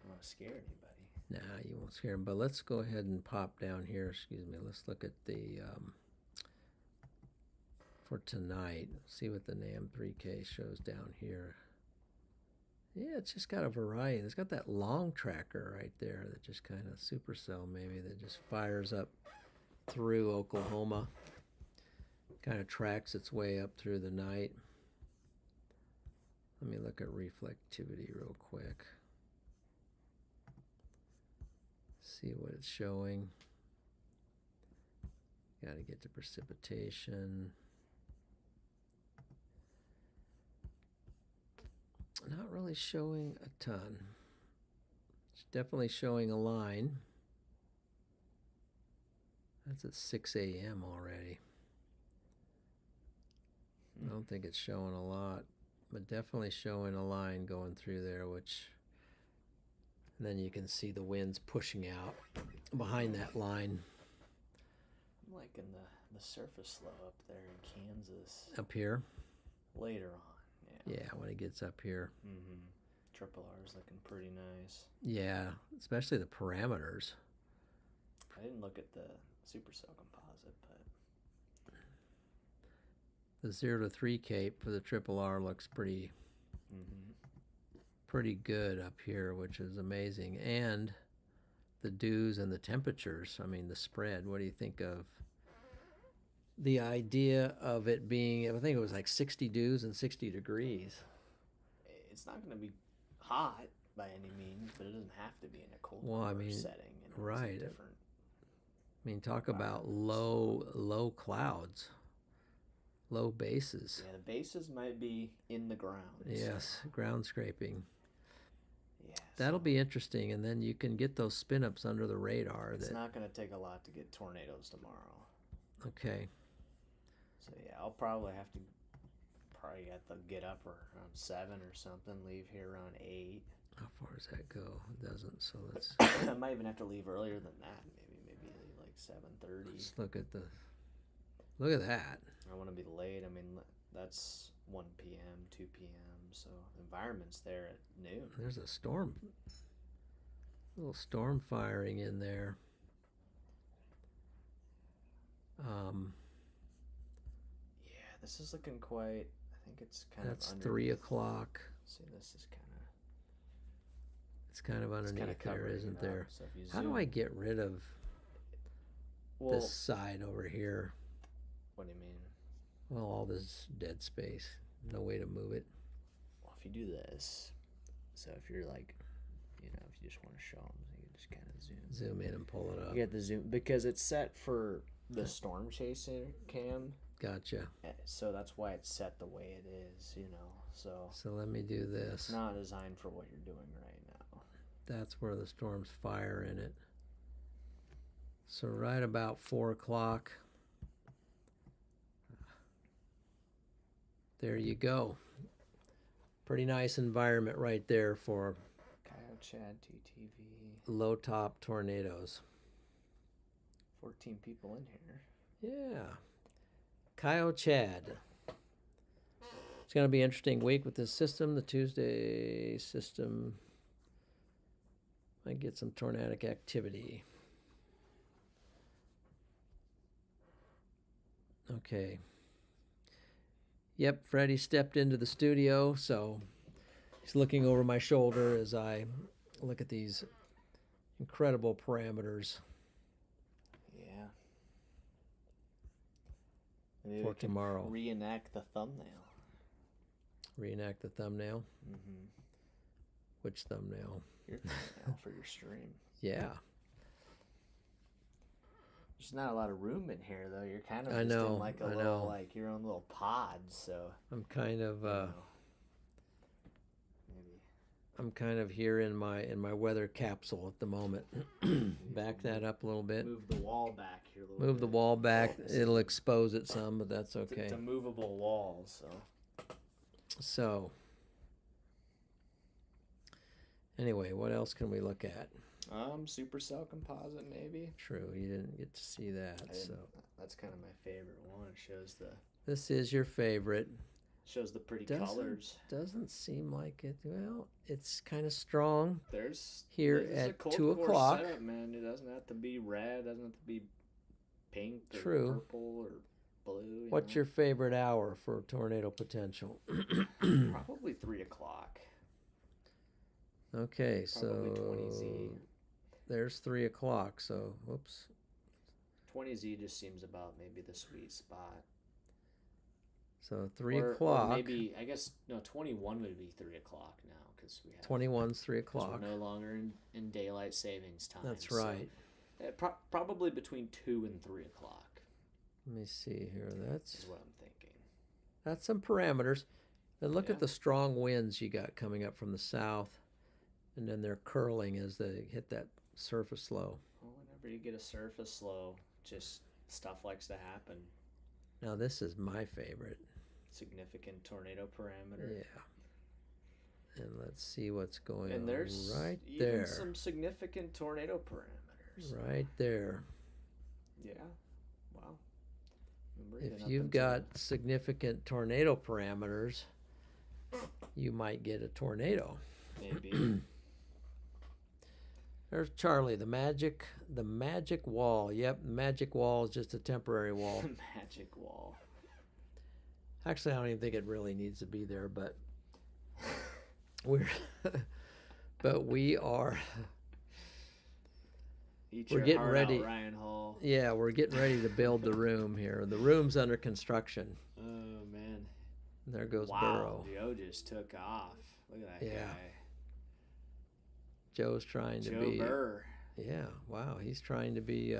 Speaker 2: don't want to scare anybody.
Speaker 1: Nah, you won't scare him. But let's go ahead and pop down here. Excuse me. Let's look at the for tonight. See what the NAM 3K shows down here. Yeah, it's just got a variety. It's got that long tracker right there that just kind of supercell maybe that just fires up through Oklahoma. Kind of tracks its way up through the night. Let me look at reflectivity real quick. See what it's showing. Got to get to precipitation. Not really showing a ton. It's definitely showing a line. That's at 6 a.m. already. I don't think it's showing a lot, but definitely showing a line going through there, which and then you can see the winds pushing out behind that line.
Speaker 2: I'm liking the surface slow up there in Kansas.
Speaker 1: Up here?
Speaker 2: Later on.
Speaker 1: Yeah, when it gets up here.
Speaker 2: Mm-hmm. Triple R is looking pretty nice.
Speaker 1: Yeah, especially the parameters.
Speaker 2: I didn't look at the supercell composite, but
Speaker 1: the 0 to 3 cape for the Triple R looks pretty good up here, which is amazing. And the dews and the temperatures, I mean the spread, what do you think of the idea of it being, I think it was like 60 dews and 60 degrees.
Speaker 2: It's not going to be hot by any means, but it doesn't have to be in a cold setting.
Speaker 1: Right.
Speaker 2: Different
Speaker 1: I mean, talk about low clouds, low bases.
Speaker 2: Yeah, the bases might be in the ground.
Speaker 1: Yes, so. Ground scraping.
Speaker 2: Yeah.
Speaker 1: That'll be interesting, and then you can get those spin-ups under the radar.
Speaker 2: It's not going to take a lot to get tornadoes tomorrow.
Speaker 1: Okay.
Speaker 2: So yeah, I'll probably have to get up around 7 or something, leave here around 8.
Speaker 1: How far does that go? It doesn't, so let's...
Speaker 2: I might even have to leave earlier than that, maybe like 7:30.
Speaker 1: Let's look at that.
Speaker 2: I want to be late. I mean, that's 1 p.m., 2 p.m., so the environment's there at noon.
Speaker 1: There's a little storm firing in there.
Speaker 2: Yeah, this is looking quite, I think it's kind
Speaker 1: that's
Speaker 2: of
Speaker 1: That's 3 o'clock.
Speaker 2: See, this is kind of...
Speaker 1: It's kind of underneath there, isn't there?
Speaker 2: So
Speaker 1: how do I get rid of this side over here?
Speaker 2: What do you mean?
Speaker 1: Well, all this dead space. No way to move it.
Speaker 2: Well, if you do this, so if you're like, if you just want to show them, you can just kind of
Speaker 1: zoom in and pull it up.
Speaker 2: You get the zoom, because it's set for the storm chaser cam.
Speaker 1: Gotcha.
Speaker 2: So that's why it's set the way it is, So
Speaker 1: let me do this.
Speaker 2: It's not designed for what you're doing right now.
Speaker 1: That's where the storms fire in it. So right about 4 o'clock. There you go. Pretty nice environment right there for
Speaker 2: Kyle Chad TTV.
Speaker 1: low top tornadoes.
Speaker 2: 14 people in here.
Speaker 1: Yeah. Kyle Chad. It's going to be an interesting week with this system. The Tuesday system might get some tornadic activity. Okay. Yep, Freddie stepped into the studio, so he's looking over my shoulder as I look at these incredible parameters
Speaker 2: Yeah. Maybe
Speaker 1: for
Speaker 2: we can
Speaker 1: tomorrow.
Speaker 2: reenact the thumbnail.
Speaker 1: Reenact the thumbnail.
Speaker 2: Mm-hmm.
Speaker 1: Which thumbnail?
Speaker 2: Your thumbnail for your stream.
Speaker 1: Yeah.
Speaker 2: There's not a lot of room in here, though. You're kind of
Speaker 1: I
Speaker 2: just
Speaker 1: know,
Speaker 2: in like a
Speaker 1: I
Speaker 2: little,
Speaker 1: know.
Speaker 2: like your own little pod. So
Speaker 1: I'm kind of
Speaker 2: you know, maybe
Speaker 1: I'm kind of here in my weather capsule at the moment. Back that up a little bit.
Speaker 2: move the wall back here a little
Speaker 1: Move the
Speaker 2: bit.
Speaker 1: wall back. It'll expose it some, but that's okay.
Speaker 2: It's a movable wall, so
Speaker 1: So anyway, what else can we look at?
Speaker 2: supercell composite maybe.
Speaker 1: True, you didn't get to see that. So
Speaker 2: That's kind of my favorite one. It shows
Speaker 1: this is your favorite.
Speaker 2: the pretty
Speaker 1: Doesn't-
Speaker 2: colors.
Speaker 1: Doesn't seem like it. Well, it's kind of strong.
Speaker 2: There's
Speaker 1: Here
Speaker 2: this is a
Speaker 1: at
Speaker 2: cold
Speaker 1: 2
Speaker 2: core
Speaker 1: o'clock.
Speaker 2: setup, man. It doesn't have to be red. It doesn't have to be pink or
Speaker 1: True.
Speaker 2: purple or blue. You
Speaker 1: What's
Speaker 2: know?
Speaker 1: your favorite hour for tornado potential?
Speaker 2: Probably 3 o'clock.
Speaker 1: Okay,
Speaker 2: Probably
Speaker 1: so
Speaker 2: 20Z.
Speaker 1: there's 3 o'clock. So whoops.
Speaker 2: 20Z just seems about maybe the sweet spot.
Speaker 1: So 3
Speaker 2: Or
Speaker 1: o'clock.
Speaker 2: maybe, I guess, no, 21 would be 3 o'clock now because we have
Speaker 1: 21's 3
Speaker 2: 'cause
Speaker 1: o'clock.
Speaker 2: we're no longer in daylight savings time.
Speaker 1: That's
Speaker 2: so,
Speaker 1: right.
Speaker 2: probably between 2 and 3 o'clock
Speaker 1: Let me see here.
Speaker 2: is
Speaker 1: That's
Speaker 2: what I'm thinking.
Speaker 1: some parameters. And look
Speaker 2: Yeah.
Speaker 1: at the strong winds you got coming up from the south, and then they're curling as they hit that surface low.
Speaker 2: Well, whenever you get a surface low, just stuff likes to happen.
Speaker 1: Now this is my favorite.
Speaker 2: Significant tornado parameter.
Speaker 1: Yeah. And let's see what's going
Speaker 2: And
Speaker 1: on
Speaker 2: there's
Speaker 1: right
Speaker 2: even
Speaker 1: there.
Speaker 2: some significant tornado parameters.
Speaker 1: Right there.
Speaker 2: Yeah. Wow. I'm bringing
Speaker 1: If
Speaker 2: up
Speaker 1: you've
Speaker 2: into
Speaker 1: got significant tornado parameters, you might get a tornado.
Speaker 2: maybe
Speaker 1: There's Charlie, the magic wall. Yep, magic wall is just a temporary wall.
Speaker 2: the magic wall.
Speaker 1: Actually, I don't even think it really needs to be there, but we're we are
Speaker 2: Eat
Speaker 1: We're
Speaker 2: your
Speaker 1: getting
Speaker 2: heart
Speaker 1: ready.
Speaker 2: out, Ryan Hall.
Speaker 1: yeah, we're getting ready to build the room here. The room's under construction.
Speaker 2: Oh man.
Speaker 1: There goes
Speaker 2: Wow.
Speaker 1: Burrow.
Speaker 2: Joe just took off. Look at that
Speaker 1: Yeah.
Speaker 2: guy.
Speaker 1: Joe's trying to
Speaker 2: Joe
Speaker 1: be
Speaker 2: Burr.
Speaker 1: Yeah, wow, he's trying to be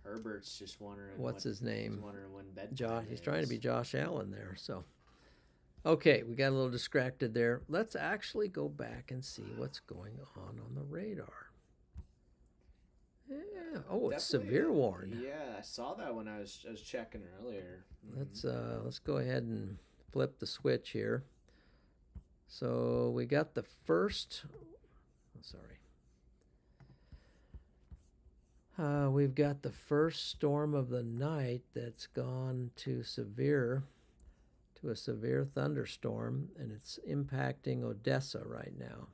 Speaker 2: Herbert's just wondering
Speaker 1: what's his
Speaker 2: He's
Speaker 1: name?
Speaker 2: wondering when bedtime
Speaker 1: Josh, he's trying to
Speaker 2: is.
Speaker 1: be Josh Allen there. So, okay, we got a little distracted there. Let's actually go back and see what's going on the radar. Yeah. Oh, it's
Speaker 2: Definitely,
Speaker 1: severe warned.
Speaker 2: Yeah, I saw that when I was checking earlier.
Speaker 1: Let's go ahead and flip the switch here. So we got the first. Oh, sorry. We've got the first storm of the night that's gone to a severe thunderstorm, and it's impacting Odessa right now.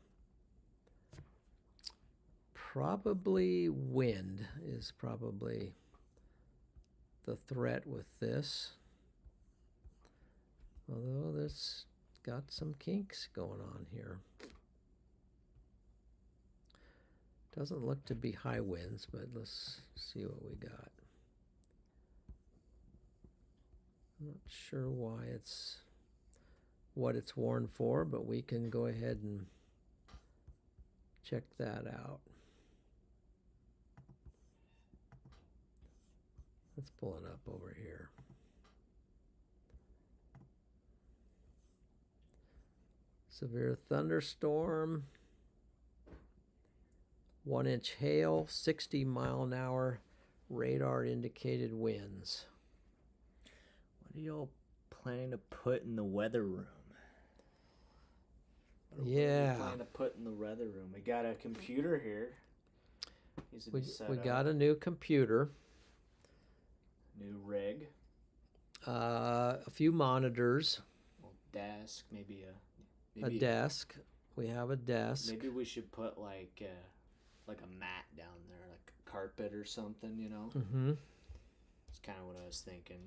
Speaker 1: Probably wind is probably the threat with this. Although this got some kinks going on here. Doesn't look to be high winds, but let's see what we got. I'm not sure what it's warned for, but we can go ahead and check that out. Let's pull it up over here. Severe thunderstorm. 1-inch hail, 60-mile-an-hour radar indicated winds.
Speaker 2: What are y'all planning to put in the weather room? What are
Speaker 1: Yeah.
Speaker 2: we planning to put in the weather room? We got a computer here. Needs to be set
Speaker 1: We
Speaker 2: up.
Speaker 1: got a new computer,
Speaker 2: New rig.
Speaker 1: a few monitors,
Speaker 2: Little desk, maybe
Speaker 1: a desk. We have a desk.
Speaker 2: Maybe we should put like a mat down there, like a carpet or something, you know?
Speaker 1: Mm-hmm.
Speaker 2: That's kind of what I was thinking.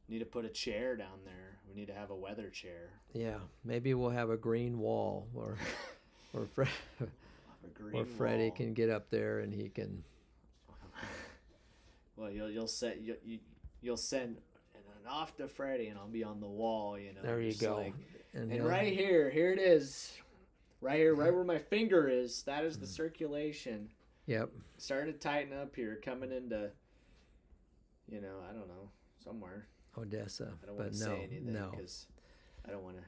Speaker 2: Need to put a chair down there. We need to have a weather chair.
Speaker 1: Yeah, maybe we'll have a green wall or Freddie
Speaker 2: wall.
Speaker 1: can get up there and he can.
Speaker 2: Well, you'll send an off to Freddie, and I'll be on the wall. You know.
Speaker 1: There you
Speaker 2: just
Speaker 1: go.
Speaker 2: Like, and
Speaker 1: he'll-
Speaker 2: right here it is. Right here, right where my finger is. That is the circulation.
Speaker 1: Yep.
Speaker 2: Starting to tighten up here, coming into. I don't know, somewhere.
Speaker 1: Odessa,
Speaker 2: I don't
Speaker 1: but
Speaker 2: want to
Speaker 1: no,
Speaker 2: say anything
Speaker 1: no.
Speaker 2: because I don't want to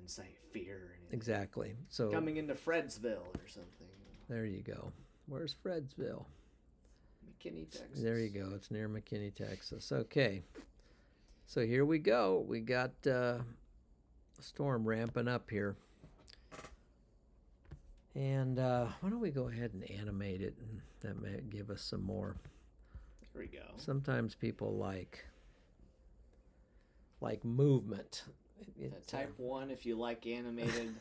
Speaker 2: incite fear or anything.
Speaker 1: Exactly. So
Speaker 2: Coming into Fredsville or something.
Speaker 1: there you go. Where's Fredsville?
Speaker 2: McKinney, Texas.
Speaker 1: There you go. It's near McKinney, Texas. Okay. So here we go. We got a storm ramping up here. And why don't we go ahead and animate it, and that may give us some more.
Speaker 2: There we go.
Speaker 1: Sometimes people like movement.
Speaker 2: Type 1 if you like animated.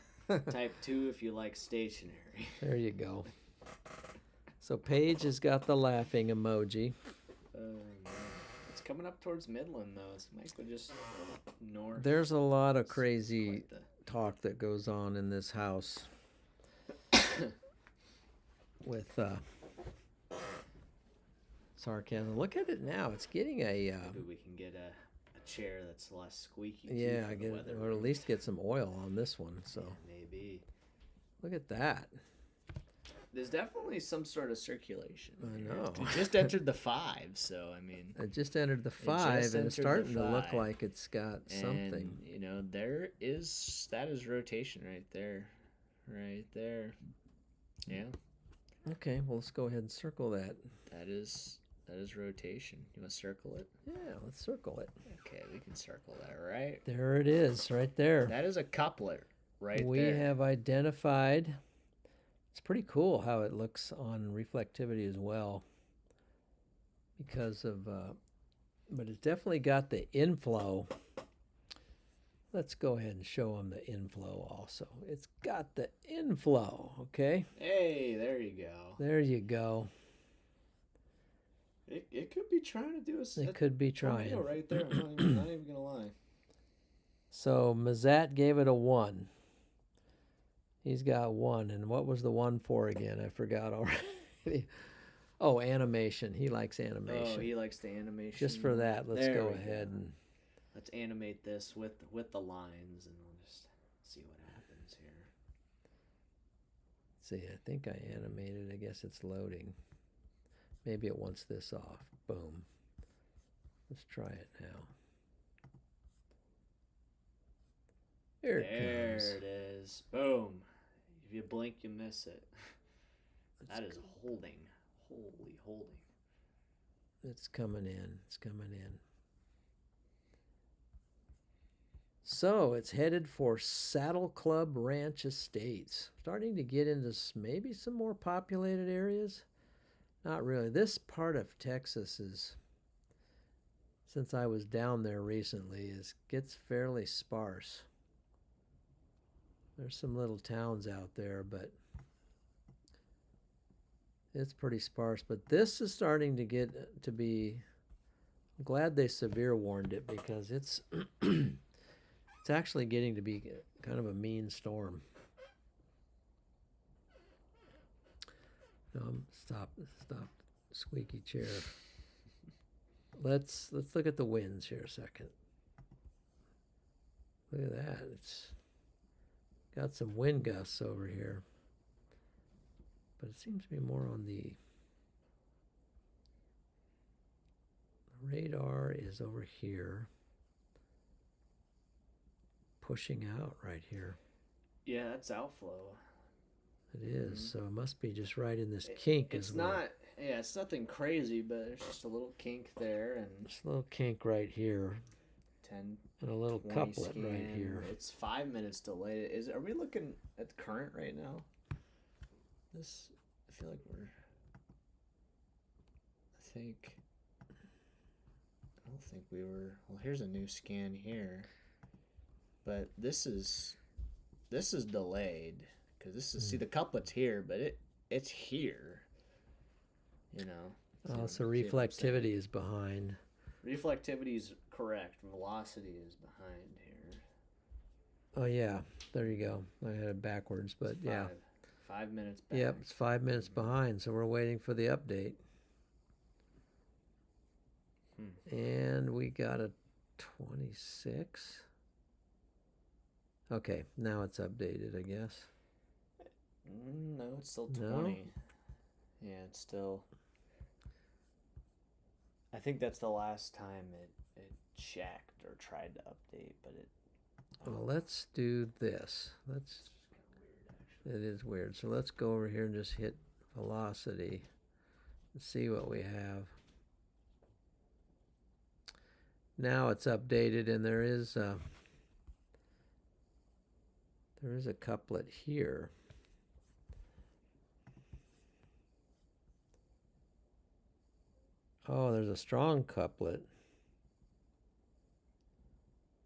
Speaker 2: Type 2 if you like stationary.
Speaker 1: There you go. So Paige has got the laughing emoji.
Speaker 2: It's coming up towards Midland though. It might go just north.
Speaker 1: There's a lot of crazy
Speaker 2: Quite the-
Speaker 1: talk that goes on in this house with sarcasm. Look at it now. It's getting a
Speaker 2: Maybe we can get a chair that's less squeaky. too,
Speaker 1: yeah,
Speaker 2: for
Speaker 1: I
Speaker 2: the
Speaker 1: get
Speaker 2: weather
Speaker 1: or at
Speaker 2: room.
Speaker 1: least get some oil on this one. So
Speaker 2: Yeah, maybe.
Speaker 1: look at that.
Speaker 2: There's definitely some sort of circulation.
Speaker 1: I
Speaker 2: here.
Speaker 1: know.
Speaker 2: We just entered the 5, so I mean.
Speaker 1: It just entered the
Speaker 2: just
Speaker 1: 5, and it's
Speaker 2: entered the
Speaker 1: starting to look
Speaker 2: 5.
Speaker 1: like it's got something.
Speaker 2: And, that is rotation right there. Right there. Yeah.
Speaker 1: Okay, well let's go ahead and circle that.
Speaker 2: That is rotation. You want to circle it?
Speaker 1: Yeah, let's circle it.
Speaker 2: Okay, we can circle that, right?
Speaker 1: There it is, right there.
Speaker 2: That is a coupler right
Speaker 1: We
Speaker 2: there.
Speaker 1: have identified. It's pretty cool how it looks on reflectivity as well, because of, but it's definitely got the inflow. Let's go ahead and show them the inflow also. It's got the inflow, okay?
Speaker 2: Hey, there you go.
Speaker 1: There you go.
Speaker 2: It could be trying to do
Speaker 1: It could be trying.
Speaker 2: tornado right there. I'm not even gonna lie.
Speaker 1: So Mazat gave it a 1. He's got 1. And what was the 1 for again? I forgot already. Oh, animation. He likes animation.
Speaker 2: Oh, he likes the animation.
Speaker 1: Just for that, let's
Speaker 2: There
Speaker 1: go
Speaker 2: we
Speaker 1: ahead
Speaker 2: go.
Speaker 1: and
Speaker 2: Let's animate this with the lines, and we'll just see what happens here.
Speaker 1: see. I think I animated. I guess it's loading. Maybe it wants this off. Boom. Let's try it now. Here it comes.
Speaker 2: There it is. Boom. If you blink, you miss it. That is holding. Holy holding.
Speaker 1: It's coming in. It's coming in. So it's headed for Saddle Club Ranch Estates. Starting to get into maybe some more populated areas. Not really. This part of Texas is, since I was down there recently, gets fairly sparse. There's some little towns out there, but it's pretty sparse. But this is starting to get to be. I'm glad they severe warned it, because it's it's actually getting to be kind of a mean storm. Stop, squeaky chair. Let's look at the winds here a second. Look at that. It's got some wind gusts over here, but it seems to be more on the radar is over here, pushing out right here.
Speaker 2: Yeah, that's outflow.
Speaker 1: It is. So it must be just right in this kink.
Speaker 2: It's not. Yeah, it's nothing crazy, but there's just a little kink there, and
Speaker 1: Just a little kink right here.
Speaker 2: 10,
Speaker 1: And a little
Speaker 2: 20
Speaker 1: couplet
Speaker 2: scan.
Speaker 1: right here.
Speaker 2: It's 5 minutes delayed. Are we looking at the current right now? I feel like I don't think we were. Well, here's a new scan here, but this is delayed because this is see the couplet's here, but it's here. You know.
Speaker 1: Oh, so
Speaker 2: See what I'm saying?
Speaker 1: reflectivity is behind.
Speaker 2: Reflectivity is correct. Velocity is behind here.
Speaker 1: Oh yeah, there you go. I had it backwards, but yeah.
Speaker 2: 5 minutes back.
Speaker 1: Yep, it's 5 minutes behind, so we're waiting for the update. And we got a 26. Okay, now it's updated, I guess.
Speaker 2: No, it's still 20.
Speaker 1: No?
Speaker 2: Yeah, it's still. I think that's the last time it checked or tried to update, but it.
Speaker 1: Well, let's do this. It is weird. So let's go over here and just hit velocity and see what we have. Now it's updated, and there is a couplet here. Oh, there's a strong couplet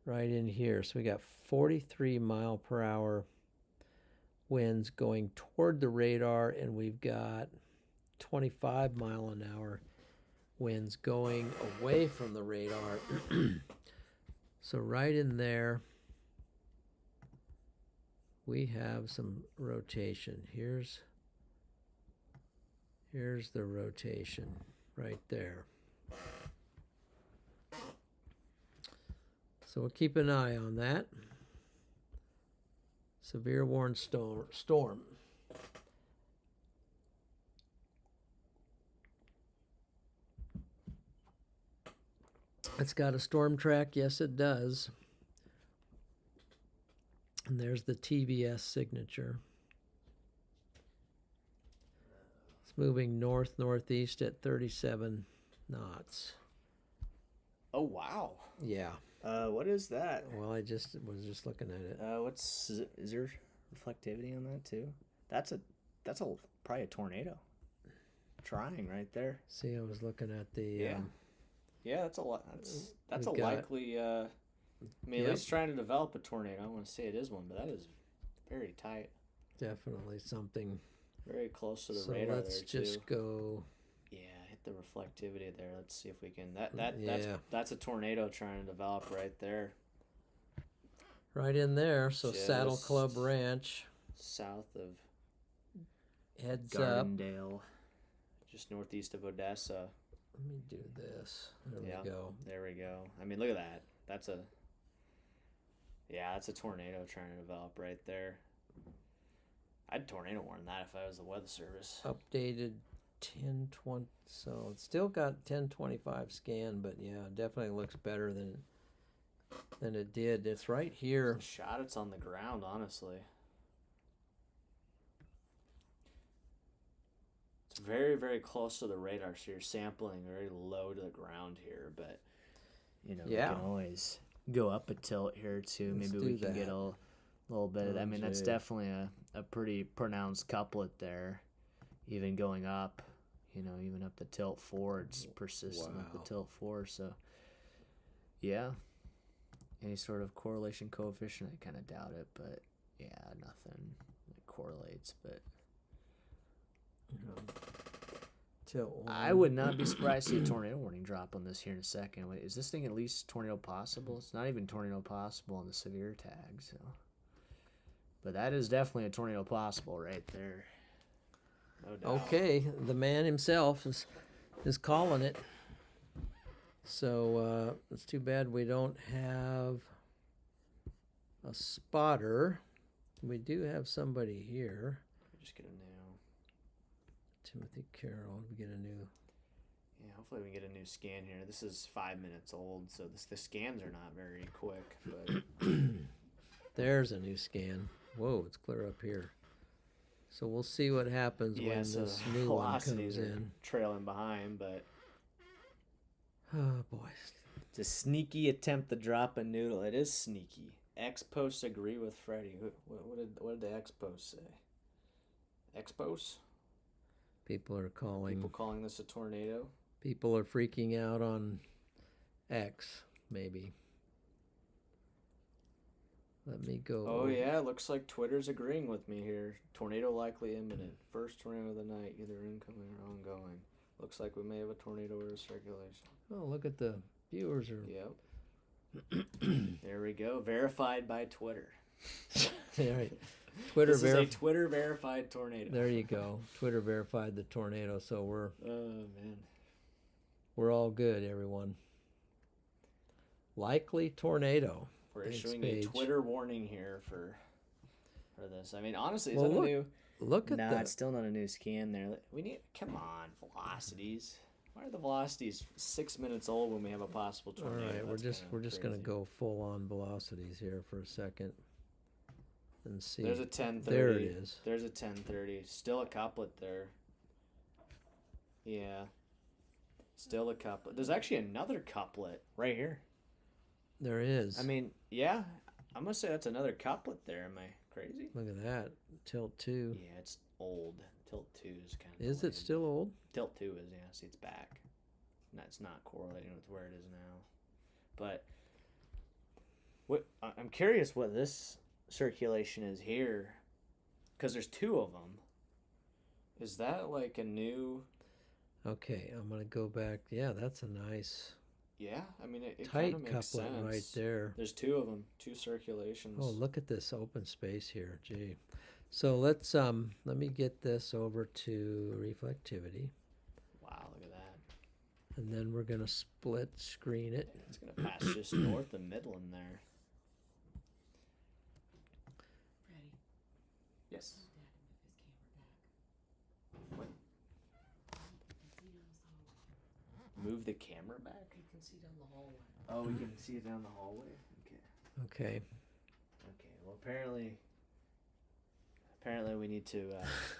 Speaker 1: right in here. So we got 43 mile per hour winds going toward the radar, and we've got 25 mile an hour winds going away from the radar. So right in there we have some rotation. Here's the rotation right there. So we'll keep an eye on that. Severe warning storm. It's got a storm track. Yes, it does. And there's the TVS signature. It's moving north-northeast at 37 knots.
Speaker 2: Oh wow.
Speaker 1: Yeah.
Speaker 2: What is that?
Speaker 1: Well, I was just looking at it.
Speaker 2: Is there reflectivity on that too? That's probably a tornado. Trying right there.
Speaker 1: See, I was looking at the.
Speaker 2: Yeah. Yeah, that's a lot. That's a
Speaker 1: we got-
Speaker 2: likely. I mean,
Speaker 1: Yep.
Speaker 2: at least trying to develop a tornado. I don't want to say it is one, but that is very tight,
Speaker 1: Definitely something.
Speaker 2: very close to the
Speaker 1: So
Speaker 2: radar
Speaker 1: let's
Speaker 2: there
Speaker 1: just
Speaker 2: too.
Speaker 1: go.
Speaker 2: Yeah, hit the reflectivity there. Let's see if we can.
Speaker 1: Yeah.
Speaker 2: That's a tornado trying to develop right there,
Speaker 1: Right in there. So Saddle
Speaker 2: Just-
Speaker 1: Club Ranch
Speaker 2: south of
Speaker 1: heads up.
Speaker 2: Gardendale, just northeast of Odessa.
Speaker 1: Let me do this. There
Speaker 2: Yeah.
Speaker 1: we go.
Speaker 2: There we go. I mean, look at that. That's a tornado trying to develop right there. I'd tornado warn that if I was the Weather Service.
Speaker 1: Updated 1020. So it's still got 1025 scan, but yeah, definitely looks better than it did. It's right here.
Speaker 2: The shot it's on the ground, honestly. It's very, very close to the radar, so you're sampling very low to the ground here, but we
Speaker 1: Yeah.
Speaker 2: can always go up a tilt here too.
Speaker 1: Let's
Speaker 2: Maybe we
Speaker 1: do
Speaker 2: can get
Speaker 1: that.
Speaker 2: a little bit of that. I mean, that's
Speaker 1: OJ.
Speaker 2: definitely a pretty pronounced couplet there. Even going up, even up the tilt 4, it's persistent up the
Speaker 1: Wow.
Speaker 2: tilt 4. So, yeah, any sort of correlation coefficient, I kind of doubt it, but yeah, nothing that correlates. But
Speaker 1: Tilt
Speaker 2: I would not be surprised to see a tornado warning drop on this here in a second. Wait, is this thing at least tornado possible? It's not even tornado possible on the severe tag, so. But that is definitely a tornado possible right there. No doubt.
Speaker 1: Okay, the man himself is calling it. So it's too bad we don't have a spotter. We do have somebody here.
Speaker 2: Just get a new.
Speaker 1: Timothy Carroll. We get a new.
Speaker 2: Yeah, hopefully we can get a new scan here. This is 5 minutes old, so the scans are not very quick. But
Speaker 1: There's a new scan. Whoa, it's clear up here. So we'll see what happens
Speaker 2: Yeah,
Speaker 1: when
Speaker 2: so
Speaker 1: this
Speaker 2: the
Speaker 1: new one
Speaker 2: velocities
Speaker 1: comes
Speaker 2: are
Speaker 1: in.
Speaker 2: trailing behind, but
Speaker 1: Oh boy.
Speaker 2: it's a sneaky attempt to drop a noodle. It is sneaky. X posts agree with Freddie. What did the X post say? X posts?
Speaker 1: People are calling.
Speaker 2: People calling this a tornado?
Speaker 1: People are freaking out on X, maybe. Let me go.
Speaker 2: Oh yeah, looks like Twitter's agreeing with me here. Tornado likely imminent. First tornado of the night, either incoming or ongoing. Looks like we may have a tornado or a circulation.
Speaker 1: Oh, look at the viewers are.
Speaker 2: Yep. There we go. Verified by Twitter.
Speaker 1: All right. Twitter
Speaker 2: This is a Twitter verified tornado.
Speaker 1: There you go. Twitter verified the tornado, so
Speaker 2: Man.
Speaker 1: we're all good, everyone. Likely tornado.
Speaker 2: We're
Speaker 1: Thanks,
Speaker 2: issuing
Speaker 1: Paige.
Speaker 2: a Twitter warning here for this. I mean, honestly, is
Speaker 1: Well,
Speaker 2: that
Speaker 1: look-
Speaker 2: a new?
Speaker 1: Look at
Speaker 2: Nah,
Speaker 1: that.
Speaker 2: it's still not a new scan there. We need. Come on, velocities. Why are the velocities 6 minutes old when we have a possible
Speaker 1: All
Speaker 2: tornado?
Speaker 1: right, we're
Speaker 2: That's
Speaker 1: just
Speaker 2: kinda
Speaker 1: gonna
Speaker 2: crazy.
Speaker 1: go full on velocities here for a second and see.
Speaker 2: There's a 10:30.
Speaker 1: There it is.
Speaker 2: There's a 10:30. Still a couplet there. Yeah. Still a couplet. There's actually another couplet right here.
Speaker 1: There is.
Speaker 2: I mean, yeah, I'm gonna say that's another couplet there. Am I crazy?
Speaker 1: Look at that. Tilt 2.
Speaker 2: Yeah, it's old. Tilt 2 is kind of.
Speaker 1: Is it still old?
Speaker 2: Tilt 2 is, yeah. See, it's back. That's not correlating with where it is now. But I'm curious what this circulation is here, because there's two of them. Is that like a new?
Speaker 1: Okay, I'm gonna go back. Yeah, that's a nice
Speaker 2: Yeah, I mean it
Speaker 1: tight
Speaker 2: kind of makes
Speaker 1: couplet
Speaker 2: sense.
Speaker 1: right there.
Speaker 2: There's two of them, two circulations.
Speaker 1: Oh, look at this open space here. Gee. So let me get this over to reflectivity,
Speaker 2: Wow, look at that.
Speaker 1: and then we're gonna split screen it.
Speaker 2: It's gonna pass just north of Midland there.
Speaker 3: Freddie,
Speaker 2: Yes.
Speaker 3: tell Dad to move his camera back.
Speaker 2: What?
Speaker 3: You can see down this hallway.
Speaker 2: Move the camera back.
Speaker 3: You can see down the hallway.
Speaker 2: Oh, we can see it down the hallway. Okay.
Speaker 1: Okay.
Speaker 2: Okay. Well, apparently we need to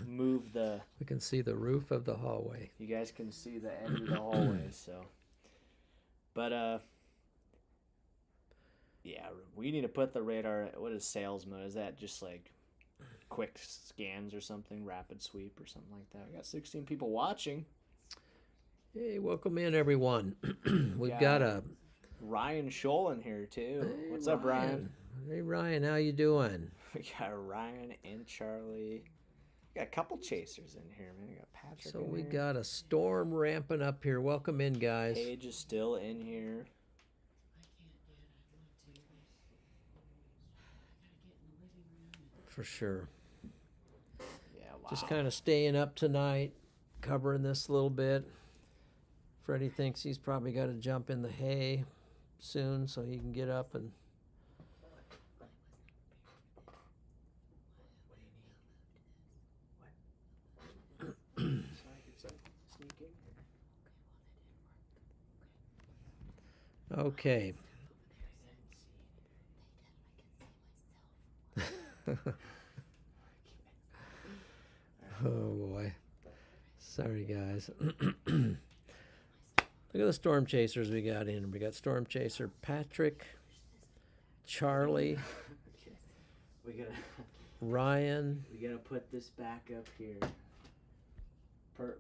Speaker 2: move the.
Speaker 1: We can see the roof of the hallway.
Speaker 2: You guys can see the edge of the hallway, so. But yeah, we need to put the radar. What is sales mode? Is that just like quick scans or something, rapid sweep or something like that? We got 16 people watching.
Speaker 1: Hey, welcome in everyone. We've
Speaker 2: Yeah.
Speaker 1: got a
Speaker 2: Ryan Scholl in here too.
Speaker 1: Hey,
Speaker 2: What's up, Ryan?
Speaker 1: Hey Ryan, how you doing?
Speaker 2: We got Ryan and Charlie. We got a couple chasers in here, man. We got Patrick.
Speaker 1: So
Speaker 2: in
Speaker 1: we
Speaker 2: here.
Speaker 1: got a storm ramping up here. Welcome in, guys.
Speaker 2: Paige is still in here.
Speaker 3: I can't, Dad. I want to, but I gotta get in the living room.
Speaker 1: For sure.
Speaker 2: Yeah, wow.
Speaker 1: Just kind of staying up tonight, covering this a little bit. Freddie thinks he's probably got to jump in the hay soon so he can get up and. Okay. Oh boy. Sorry, guys. Look at the storm chasers we got in. We got storm chaser Patrick, Charlie,
Speaker 2: Okay. We gotta
Speaker 1: Ryan.
Speaker 2: put this back up here. Per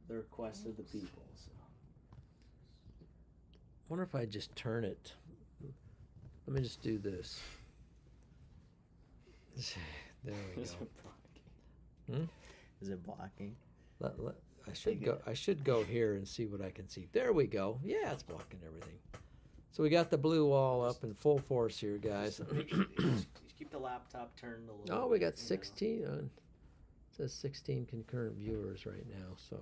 Speaker 2: the request of the people. So.
Speaker 1: Wonder if I just turn it. Let me just do this. There we
Speaker 2: Is
Speaker 1: go.
Speaker 2: it blocking?
Speaker 1: Hmm?
Speaker 2: Is it blocking?
Speaker 1: I should go. I should go here and see what I can see. There we go. Yeah, it's blocking everything. So we got the blue wall up in full force here, guys.
Speaker 2: Just keep the laptop turned a little.
Speaker 1: Oh, we
Speaker 2: bit,
Speaker 1: got 16 on. It says 16 concurrent viewers right now. So,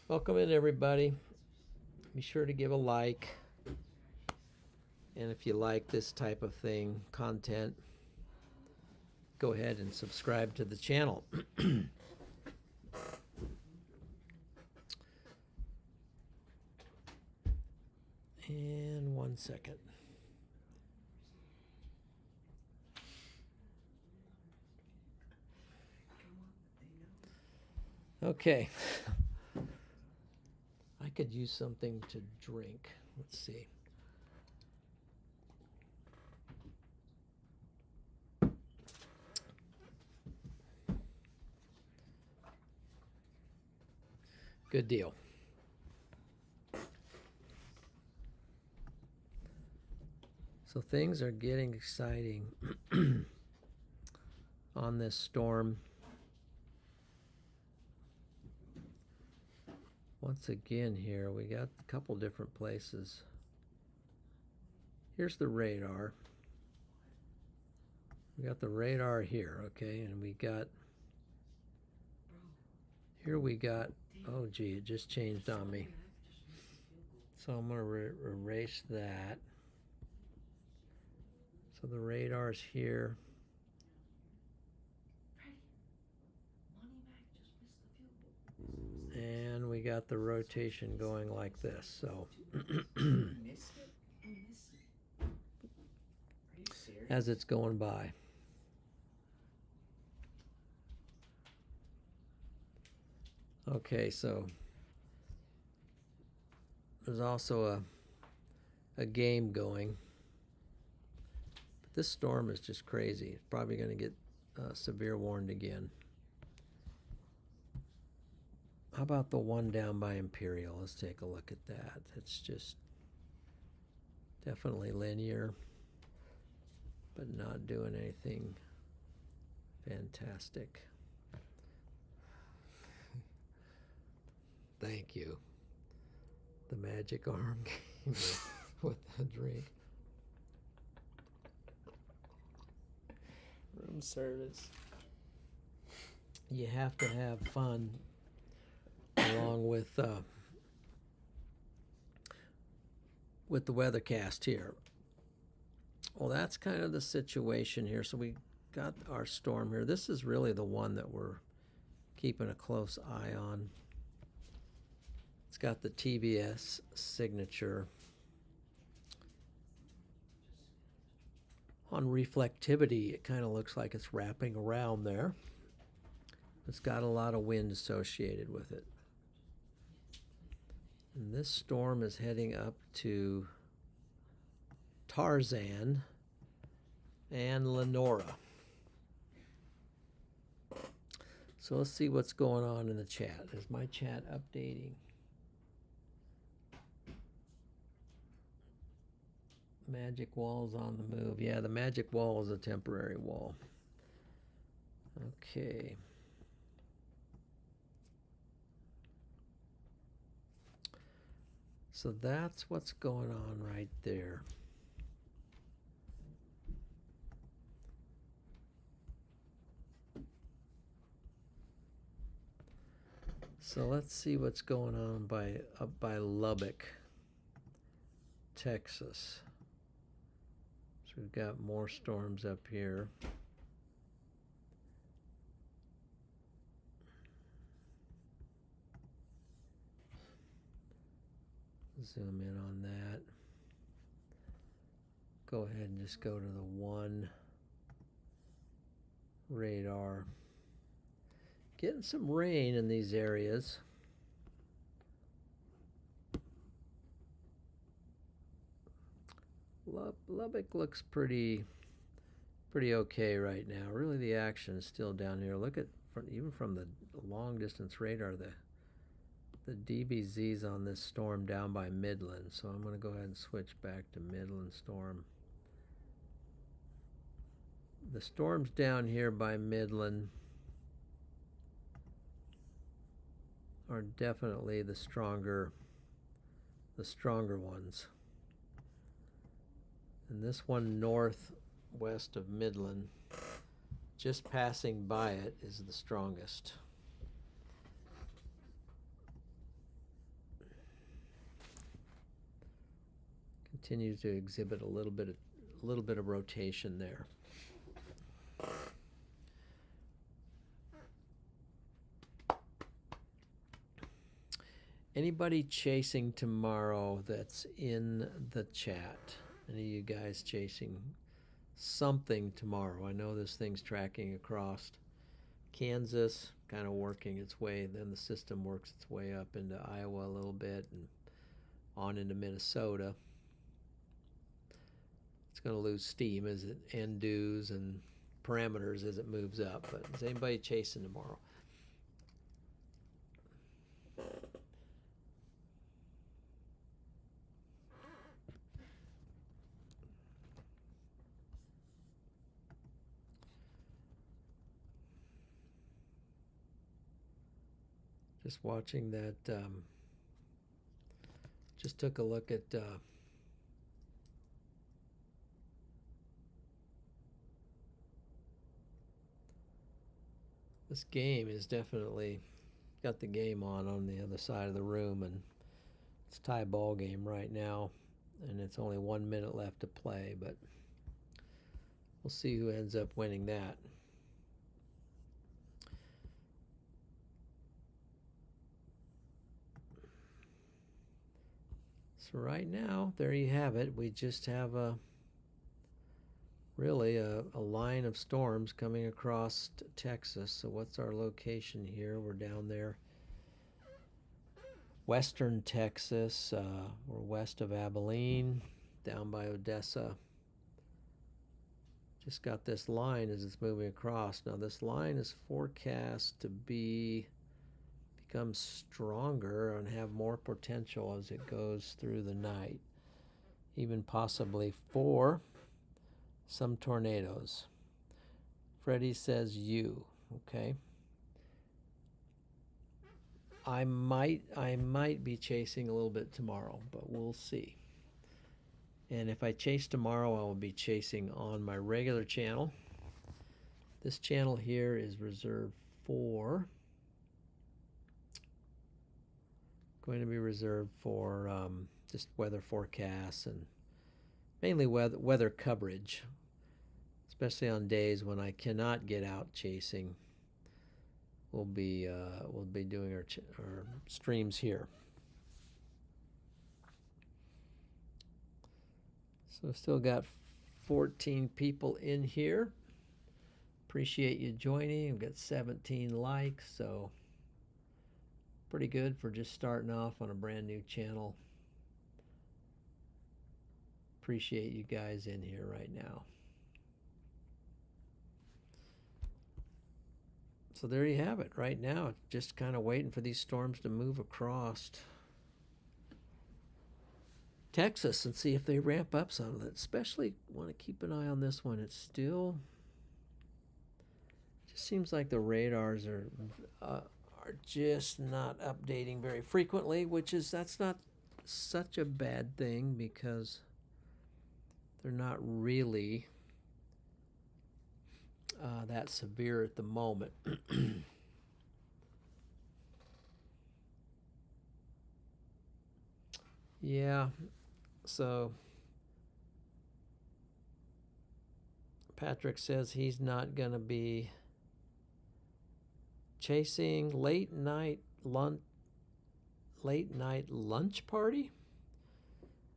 Speaker 1: welcome in everybody. Be sure to give a like. And if you like this type of thing, content, go ahead and subscribe to the channel. And 1 second. Okay. I could use something to drink. Let's see. Good deal. So things are getting exciting on this storm. Once again here, we got a couple different places. Here's the radar. We got the radar here, okay, and we got, here we got, oh gee, it just changed on me. So I'm going to erase that. So the radar's here. And we got the rotation going like this, so as it's going by. Okay, so there's also a game going. But this storm is just crazy. It's probably going to get severe warned again. How about the one down by Imperial? Let's take a look at that. It's just definitely linear, but not doing anything fantastic. Thank you. The magic arm game with the drink.
Speaker 2: Room service.
Speaker 1: You have to have fun along with the weathercast here. Well, that's kind of the situation here. So we got our storm here. This is really the one that we're keeping a close eye on. It's got the TVS signature. On reflectivity, it kind of looks like it's wrapping around there. It's got a lot of wind associated with it. And this storm is heading up to Tarzan and Lenora. So let's see what's going on in the chat. Is my chat updating? Magic wall's on the move. Yeah, the magic wall is a temporary wall. Okay. So that's what's going on right there. So let's see what's going on up by Lubbock, Texas. So we've got more storms up here. Zoom in on that. Go ahead and just go to the one radar. Getting some rain in these areas. Lubbock looks pretty okay right now. Really, the action is still down here. Look at, even from the long distance radar, the DBZ's on this storm down by Midland. So I'm going to go ahead and switch back to Midland storm. The storms down here by Midland are definitely the stronger ones. And this one northwest of Midland, just passing by it, is the strongest. Continues to exhibit a little bit of rotation there. Anybody chasing tomorrow that's in the chat? Any of you guys chasing something tomorrow? I know this thing's tracking across Kansas, kind of working its way. Then the system works its way up into Iowa a little bit and on into Minnesota. It's going to lose steam as it endues and parameters as it moves up. But is anybody chasing tomorrow? Just watching that. Just took a look at this game is definitely got the game on the other side of the room, and it's a tie ball game right now, and it's only 1 minute left to play, but we'll see who ends up winning that. So right now, there you have it. We just have really a line of storms coming across Texas. So what's our location here? We're down there, western Texas. We're west of Abilene, down by Odessa. Just got this line as it's moving across. Now this line is forecast to become stronger and have more potential as it goes through the night, even possibly for some tornadoes. Freddie says you. Okay. I might be chasing a little bit tomorrow, but we'll see. And if I chase tomorrow, I will be chasing on my regular channel. This channel here is reserved for going to be reserved for just weather forecasts and mainly weather coverage, especially on days when I cannot get out chasing. We'll be doing our streams here. So still got 14 people in here. Appreciate you joining. We've got 17 likes, so pretty good for just starting off on a brand new channel. Appreciate you guys in here right now. So there you have it. Right now, just kind of waiting for these storms to move across Texas and see if they ramp up some of it. Especially want to keep an eye on this one. It's still just seems like the radars are just not updating very frequently, that's not such a bad thing because they're not really that severe at the moment. Yeah, so Patrick says he's not going to be chasing late night lunch party.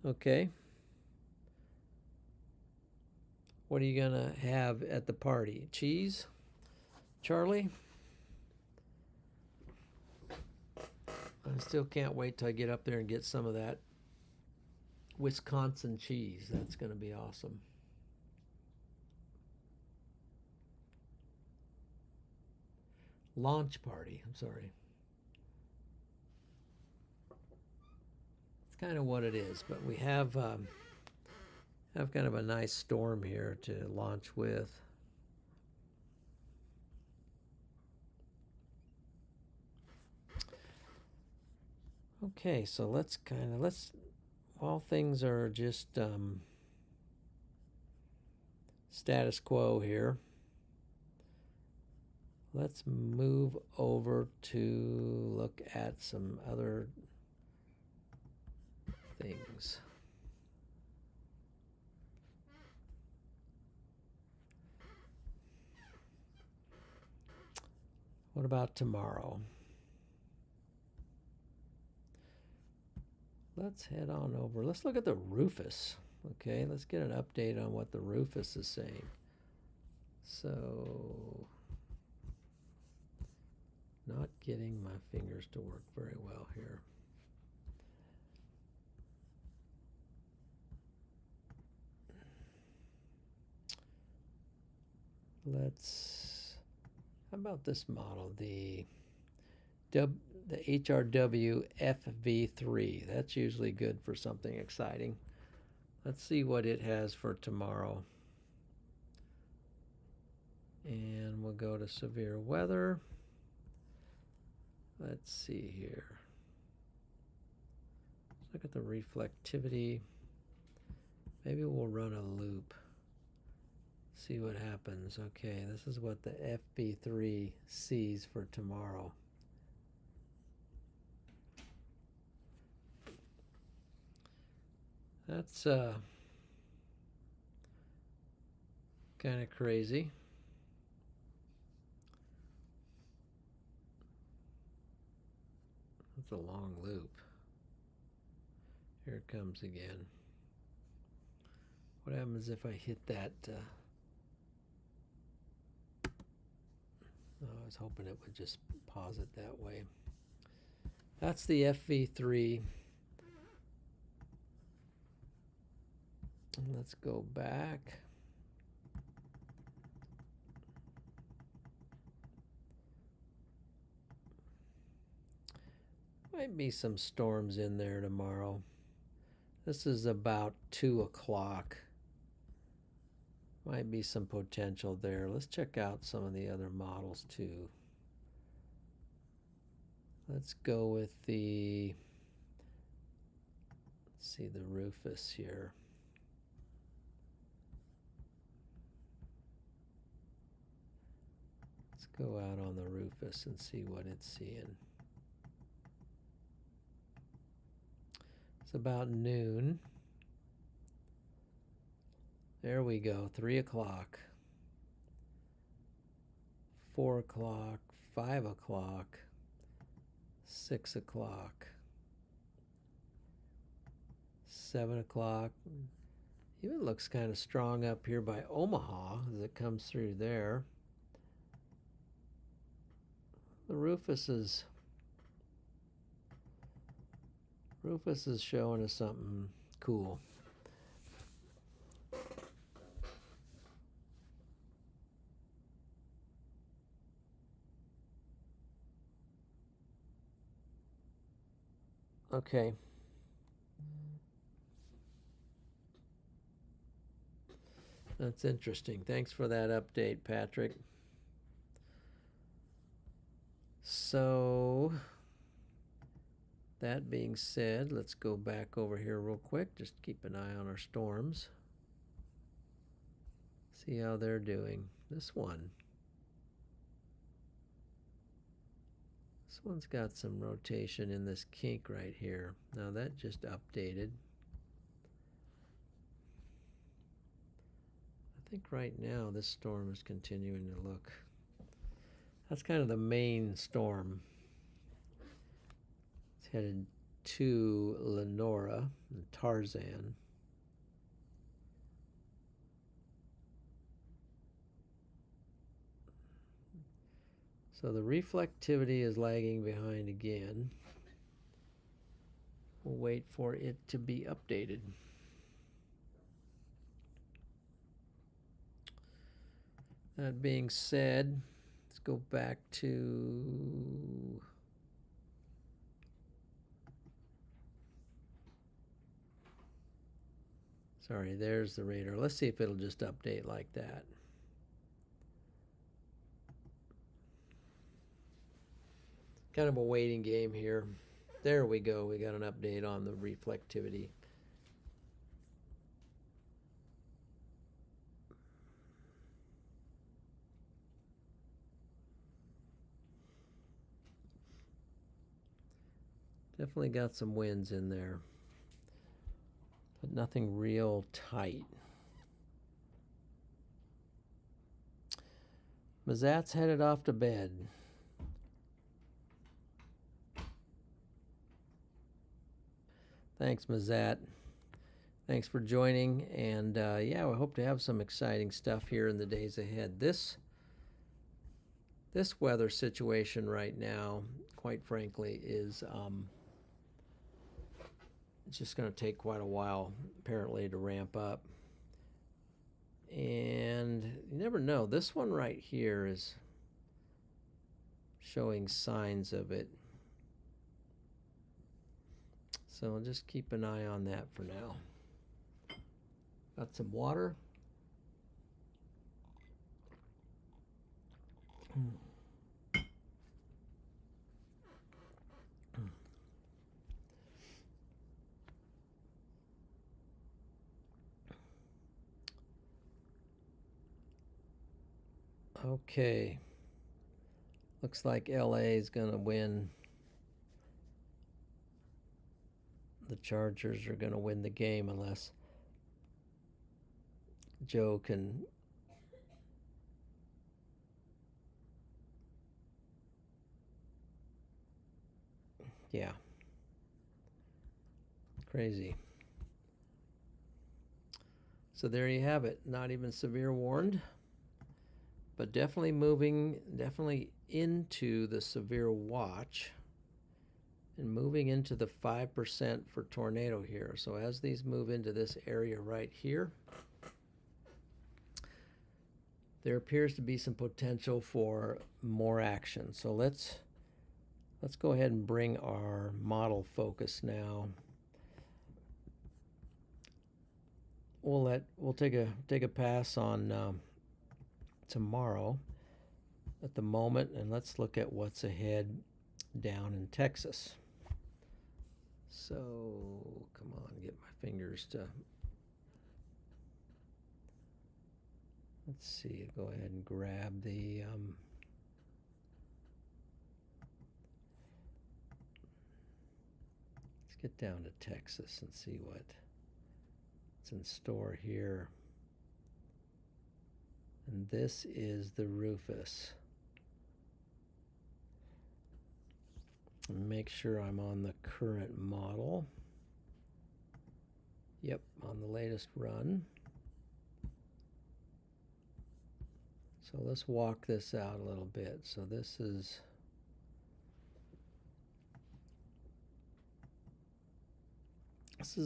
Speaker 1: Okay. What are you gonna have at the party? Cheese, Charlie? I still can't wait till I get up there and get some of that Wisconsin cheese. That's gonna be awesome. Launch party. I'm sorry. It's kind of what it is, but we have kind of a nice storm here to launch with. Okay, so let's while things are just status quo here, let's move over to look at some other things. What about tomorrow? Let's head on over. Let's look at the Rufus. Okay, let's get an update on what the Rufus is saying. So getting my fingers to work very well here. How about this model, the HRW FV3. That's usually good for something exciting. Let's see what it has for tomorrow. And we'll go to severe weather. Let's see here. Let's look at the reflectivity. Maybe we'll run a loop. See what happens. Okay, this is what the FV3 sees for tomorrow. That's kind of crazy. That's a long loop. Here it comes again. What happens if I hit that? I was hoping it would just pause it that way. That's the FV3. Let's go back. Might be some storms in there tomorrow. This is about 2 o'clock. Might be some potential there. Let's check out some of the other models too. Let's go with the, let's see, the Rufus here. Let's go out on the Rufus and see what it's seeing. It's about noon. There we go, 3 o'clock, 4 o'clock, 5 o'clock, 6 o'clock, 7 o'clock. Even looks kind of strong up here by Omaha as it comes through there. The Rufus is showing us something cool. Okay. That's interesting. Thanks for that update, Patrick. So, that being said, let's go back over here real quick. Just keep an eye on our storms. See how they're doing. This one's got some rotation in this kink right here. Now that just updated. I think right now this storm is continuing to look. That's kind of the main storm. It's headed to Lenora and Tarzan. So the reflectivity is lagging behind again. We'll wait for it to be updated. That being said, let's go back to sorry, there's the radar. Let's see if it'll just update like that. Kind of a waiting game here. There we go. We got an update on the reflectivity. Definitely got some winds in there, but nothing real tight. Mazat's headed off to bed. Thanks, Mazat. Thanks for joining, and yeah, we hope to have some exciting stuff here in the days ahead. This this weather situation right now, quite frankly, is it's just going to take quite a while, apparently, to ramp up. And you never know. This one right here is showing signs of it. So I'll just keep an eye on that for now. Got some water. Okay. Looks like LA is going to win. The Chargers are going to win the game unless Joe can yeah. Crazy. So there you have it. Not even severe warned, but definitely moving into the severe watch and moving into the 5% for tornado here. So as these move into this area right here, there appears to be some potential for more action. So let's go ahead and bring our model focus now. We'll take a pass on tomorrow at the moment, and let's look at what's ahead down in Texas. So come on, get my fingers to. Let's see. Go ahead and grab the. Let's get down to Texas and see what's in store here. And this is the Rufus. Make sure I'm on the current model. Yep, on the latest run. So let's walk this out a little bit. So this is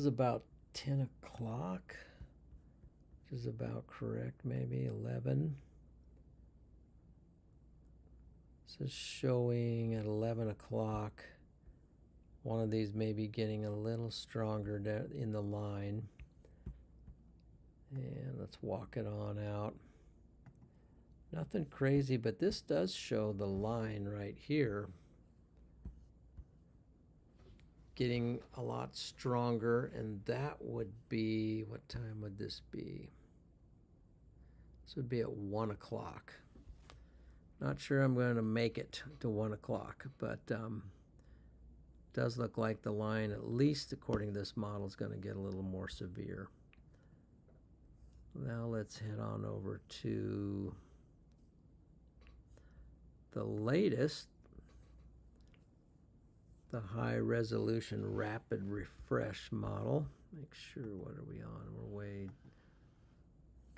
Speaker 1: about 10 o'clock, which is about correct, maybe 11. So showing at 11 o'clock, one of these may be getting a little stronger in the line. And let's walk it on out. Nothing crazy, but this does show the line right here getting a lot stronger, and that would be, what time would this be? This would be at 1 o'clock. Not sure I'm going to make it to 1 o'clock, but does look like the line, at least according to this model, is going to get a little more severe. Now let's head on over to the latest, the high resolution rapid refresh model. Make sure, what are we on? We're way,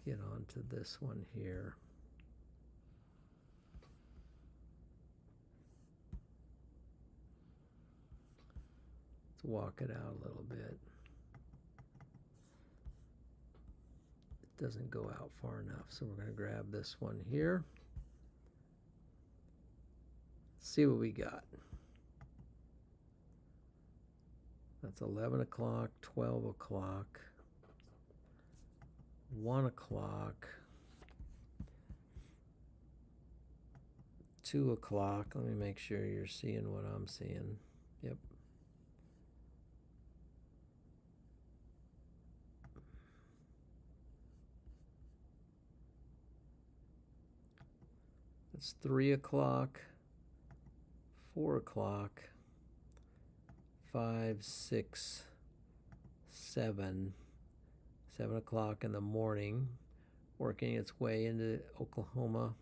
Speaker 1: get on to this one here. Let's walk it out a little bit. It doesn't go out far enough, so we're going to grab this one here. See what we got. That's 11 o'clock, 12 o'clock, 1 o'clock, 2 o'clock. Let me make sure you're seeing what I'm seeing. Yep. It's 3 o'clock, 4 o'clock, 5, 6, 7, 7 o'clock in the morning, working its way into Oklahoma,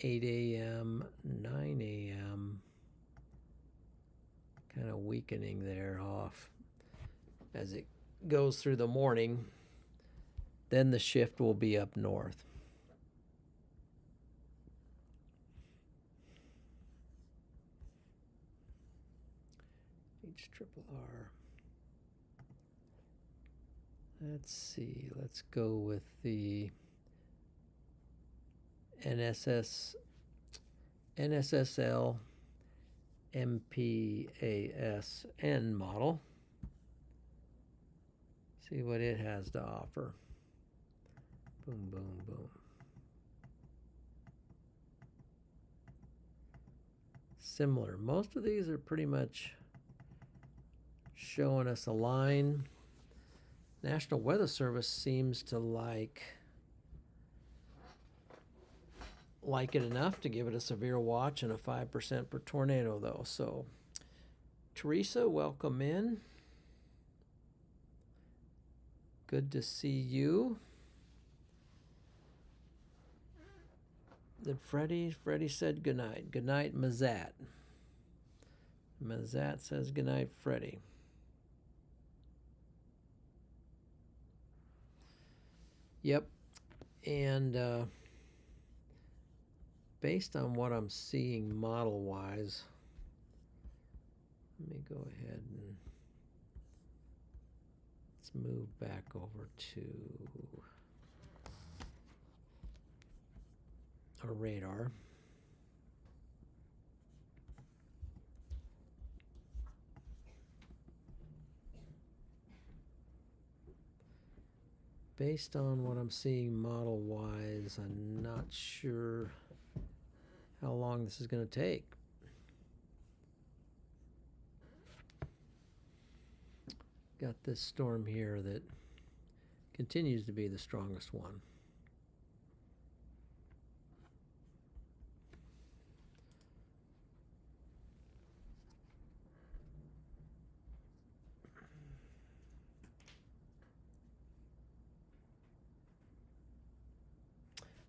Speaker 1: 8 a.m., 9 a.m., kind of weakening there off as it goes through the morning. Then the shift will be up north. HRRR. Let's see. Let's go with the NSSL MPASN model. See what it has to offer. Boom, boom, boom. Similar. Most of these are pretty much showing us a line. National Weather Service seems to like it enough to give it a severe watch and a 5% per tornado, though. So, Teresa, welcome in. Good to see you. Did Freddie said goodnight. Good night, Mazat. Mazat says goodnight, Freddie. Yep. And based on what I'm seeing model-wise, let me go ahead and let's move back over to our radar. Based on what I'm seeing model-wise, I'm not sure how long this is going to take. Got this storm here that continues to be the strongest one.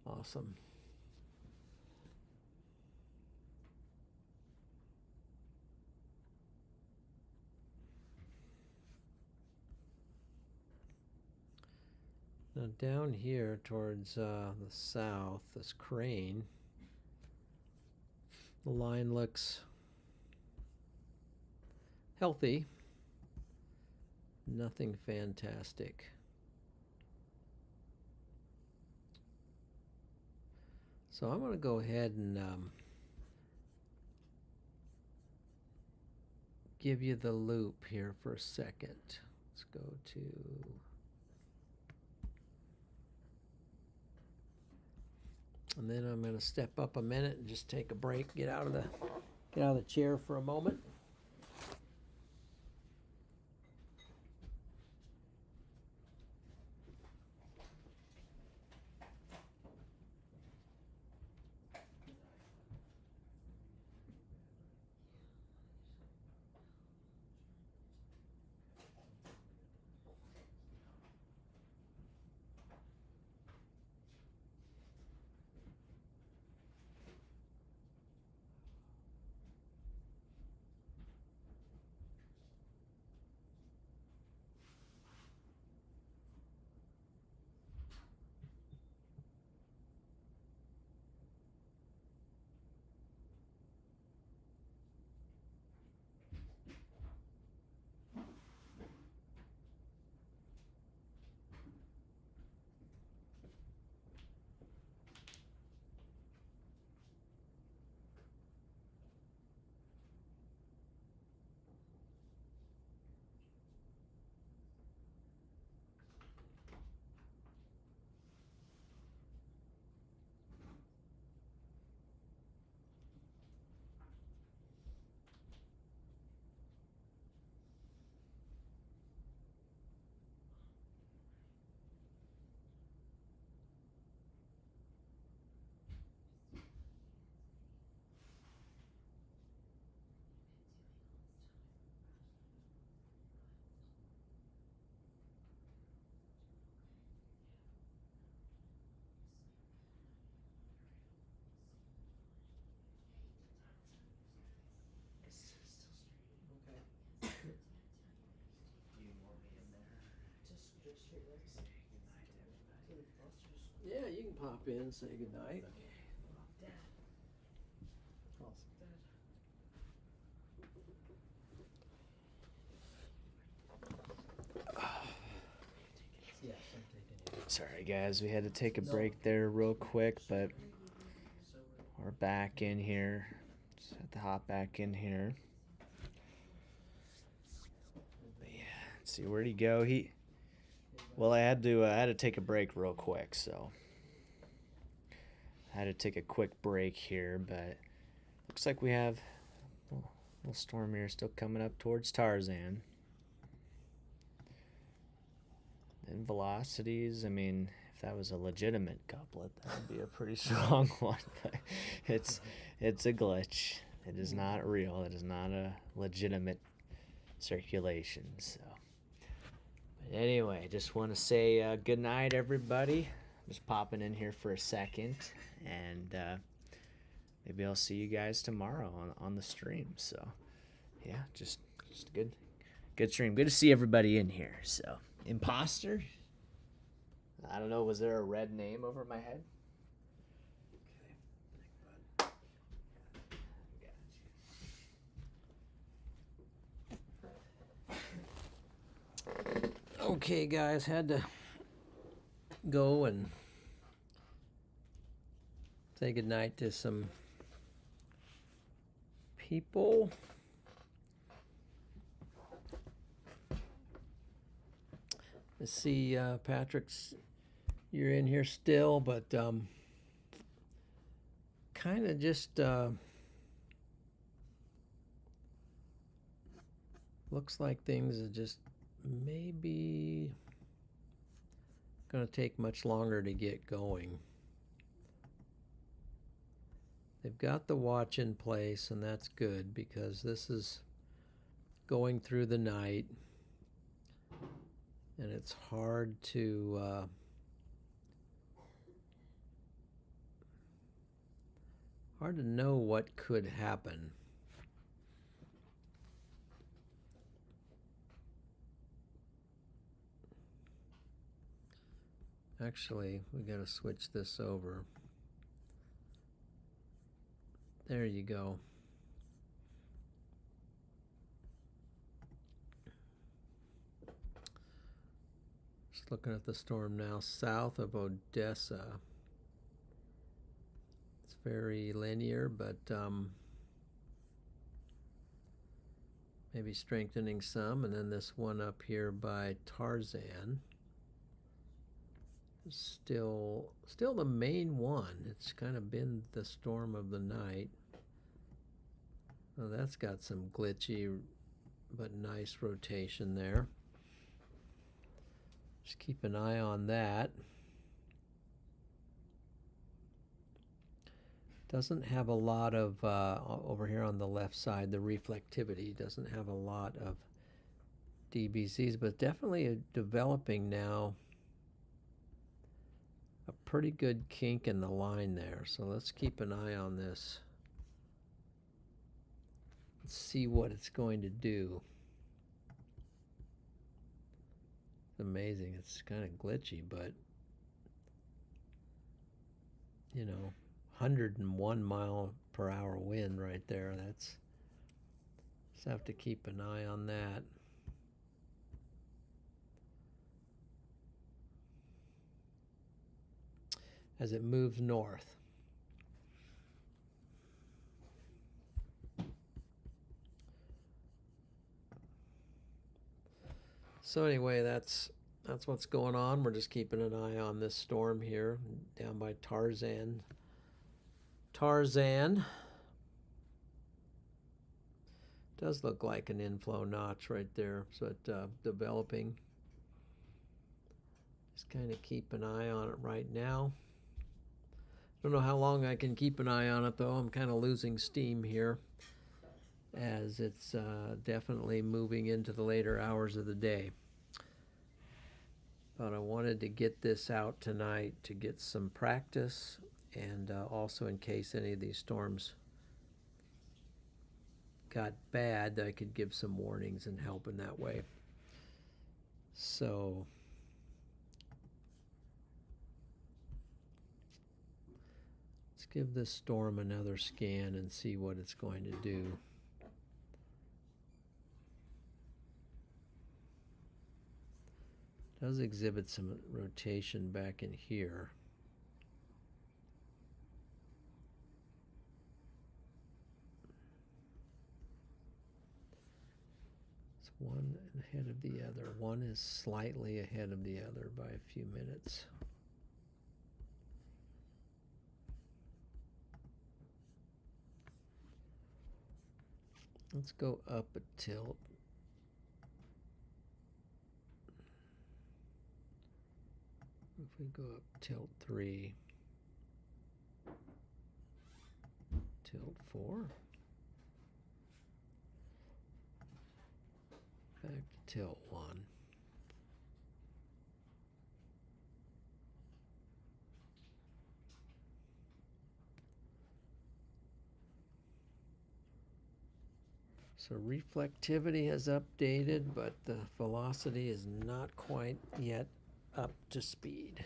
Speaker 1: Awesome. Now down here towards the south, this crane, the line looks healthy. Nothing fantastic. So I'm going to go ahead and give you the loop here for a second. Let's go to and then I'm going to step up a minute and just take a break, get out of the chair for a moment. Yeah, you can pop in and say goodnight.
Speaker 2: Sorry, guys, we had to take a break there real quick, but we're back in here. Just have to hop back in here. But yeah, let's see, where'd he go? Well, I had to take a break real quick, so I had to take a quick break here, but looks like we have a little storm here still coming up towards Tarzan. And velocities, I mean, if that was a legitimate couplet, that would be a pretty strong one. But it's a glitch. It is not real. It is not a legitimate circulation. So, but anyway, just want to say good night, everybody. Just popping in here for a second, and maybe I'll see you guys tomorrow on the stream. So, yeah, just a good stream. Good to see everybody in here. So. Imposter? I don't know. Was there a red name over my head?
Speaker 1: Okay, guys, had to go and say goodnight to some people. Let's see, Patrick's, you're in here still, but kind of just looks like things are just maybe going to take much longer to get going. They've got the watch in place, and that's good because this is going through the night. And it's hard to know what could happen. Actually, we got to switch this over. There you go. Looking at the storm now south of Odessa. It's very linear, but maybe strengthening some. And then this one up here by Tarzan. Still the main one. It's kind of been the storm of the night. Oh, that's got some glitchy but nice rotation there. Just keep an eye on that. Doesn't have a lot of, over here on the left side, the reflectivity doesn't have a lot of DBZs, but definitely developing now a pretty good kink in the line there. So let's keep an eye on this. Let's see what it's going to do. Amazing. It's kind of glitchy, but you know, 101 mile per hour wind right there. That's just have to keep an eye on that. As it moves north. So anyway, that's what's going on. We're just keeping an eye on this storm here down by Tarzan. Tarzan does look like an inflow notch right there. So developing. Just kind of keep an eye on it right now. Don't know how long I can keep an eye on it though. I'm kind of losing steam here, as it's definitely moving into the later hours of the day. But I wanted to get this out tonight to get some practice, and also in case any of these storms got bad, I could give some warnings and help in that way. So let's give this storm another scan and see what it's going to do. Does exhibit some rotation back in here. It's one ahead of the other. One is slightly ahead of the other by a few minutes. Let's go up a tilt. If we go up tilt 3, tilt 4, back to tilt 1. So reflectivity has updated, but the velocity is not quite yet up to speed.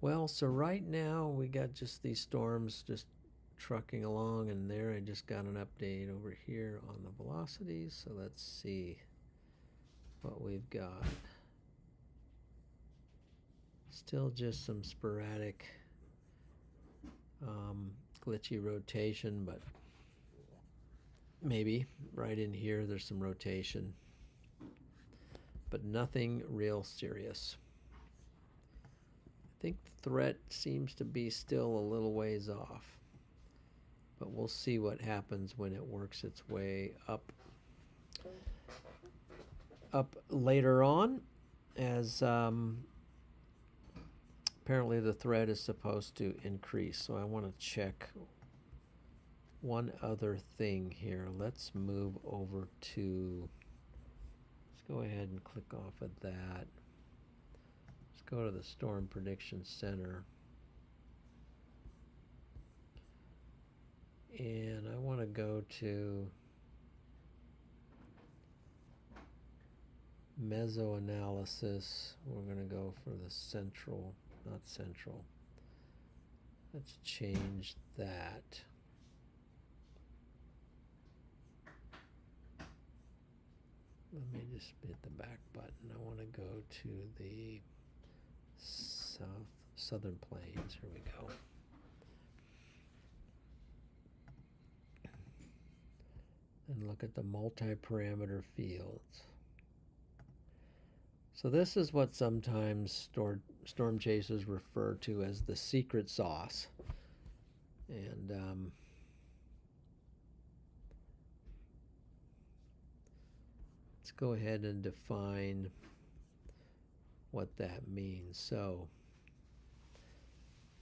Speaker 1: Well, so right now we got just these storms just trucking along, and there I just got an update over here on the velocities. So let's see what we've got. Still just some sporadic glitchy rotation, but maybe right in here there's some rotation, but nothing real serious. I think the threat seems to be still a little ways off, but we'll see what happens when it works its way up later on, as apparently the thread is supposed to increase. So I want to check one other thing here. Let's move over to, let's go ahead and click off of that. Let's go to the Storm Prediction Center. And I want to go to mesoanalysis. We're going to go for the central, not central. Let's change that. Let me just hit the back button. I want to go to the southern plains. Here we go. And look at the multi-parameter fields. So this is what sometimes storm chasers refer to as the secret sauce. And let's go ahead and define what that means. So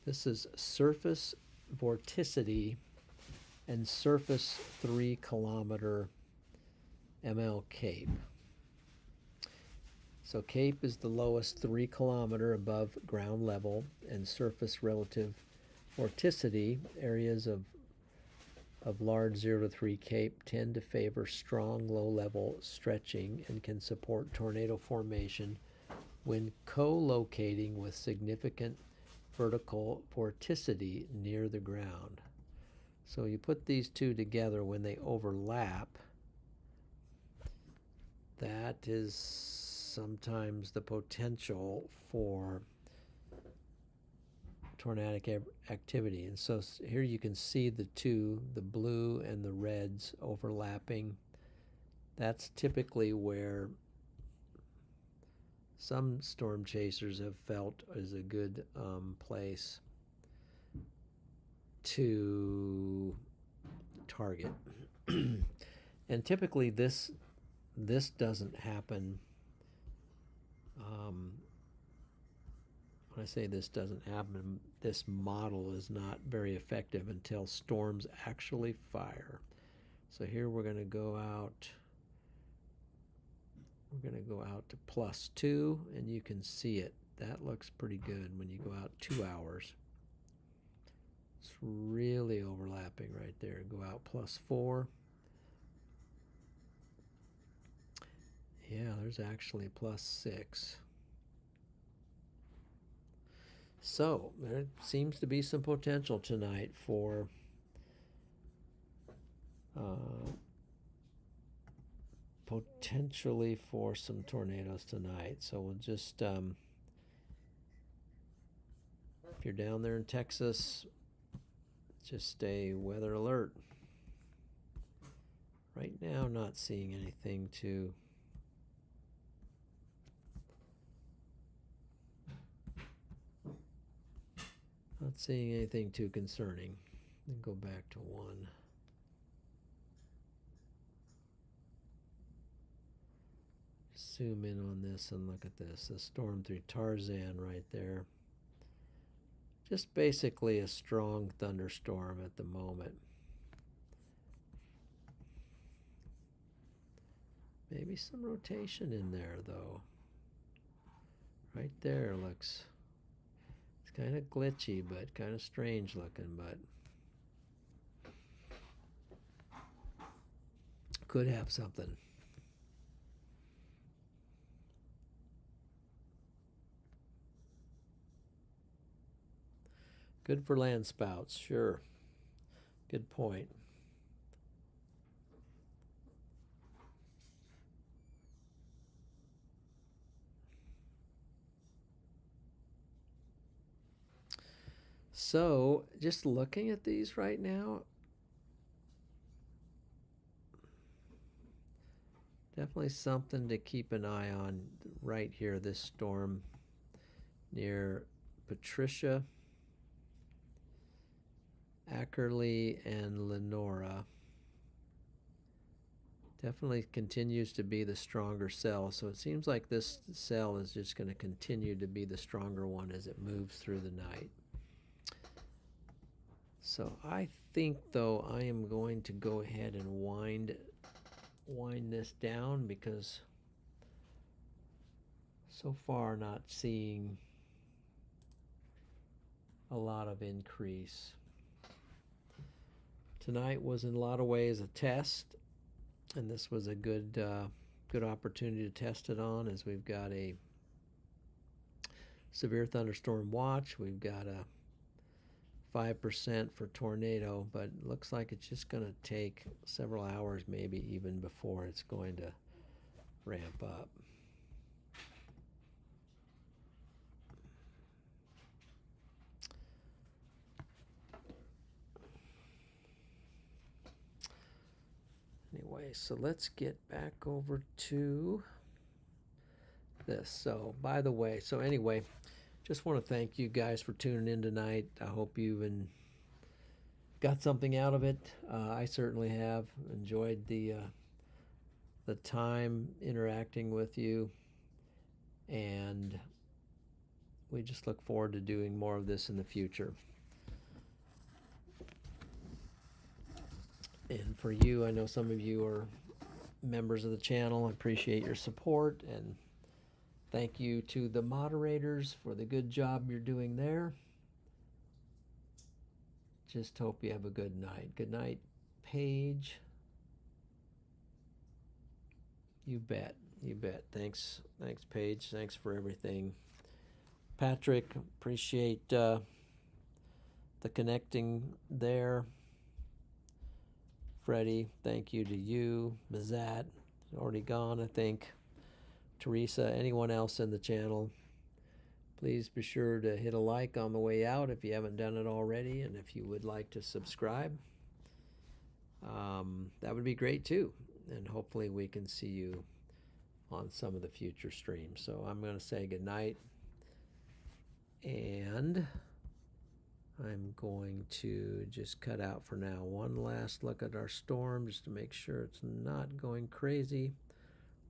Speaker 1: this is surface vorticity and surface 3 kilometer ML CAPE. So CAPE is the lowest 3 kilometer above ground level, and surface relative vorticity, areas of large 0 to 3 CAPE tend to favor strong low-level stretching and can support tornado formation when co-locating with significant vertical vorticity near the ground. So you put these two together, when they overlap, that is sometimes the potential for tornadic activity. And so here you can see the two, the blue and the reds, overlapping. That's typically where some storm chasers have felt is a good place to target. And typically this doesn't happen. When I say this doesn't happen, this model is not very effective until storms actually fire. So here we're going to go out. We're going to go out to +2, and you can see it. That looks pretty good when you go out 2 hours. It's really overlapping right there. Go out +4. Yeah, there's actually +6. So there seems to be some potential tonight for potentially for some tornadoes tonight. So we'll just, if you're down there in Texas, just stay weather alert. Right now, not seeing anything too. Not seeing anything too concerning. Then go back to 1. Zoom in on this and look at this. The storm through Tarzan right there. Just basically a strong thunderstorm at the moment. Maybe some rotation in there though. Right there looks, it's kind of glitchy, but kind of strange looking, but could have something. Good for land spouts, sure. Good point. So, just looking at these right now, definitely something to keep an eye on right here, this storm near Patricia, Ackerley, and Lenora. Definitely continues to be the stronger cell, so it seems like this cell is just going to continue to be the stronger one as it moves through the night. So I think though I am going to go ahead and wind this down, because so far not seeing a lot of increase. Tonight was in a lot of ways a test, and this was a good opportunity to test it on, as we've got a severe thunderstorm watch. We've got a 5% for tornado, but it looks like it's just going to take several hours, maybe even before it's going to ramp up. Anyway, so let's get back over to this. So, by the way, so anyway, just want to thank you guys for tuning in tonight. I hope you've got something out of it. I certainly have enjoyed the time interacting with you, and we just look forward to doing more of this in the future. And for you, I know some of you are members of the channel. I appreciate your support, and thank you to the moderators for the good job you're doing there. Just hope you have a good night. Good night, Paige. You bet. You bet. Thanks, Paige. Thanks for everything. Patrick, appreciate the connecting there. Freddie, thank you to you. Mazat, already gone, I think. Teresa, anyone else in the channel, please be sure to hit a like on the way out if you haven't done it already, and if you would like to subscribe, that would be great too, and hopefully we can see you on some of the future streams. So I'm going to say good night, and I'm going to just cut out for now. One last look at our storm just to make sure it's not going crazy.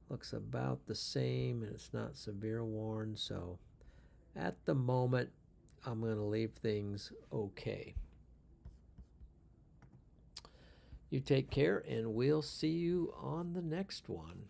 Speaker 1: Looks about the same, and it's not severe warned, so at the moment I'm going to leave things okay. You take care, and we'll see you on the next one.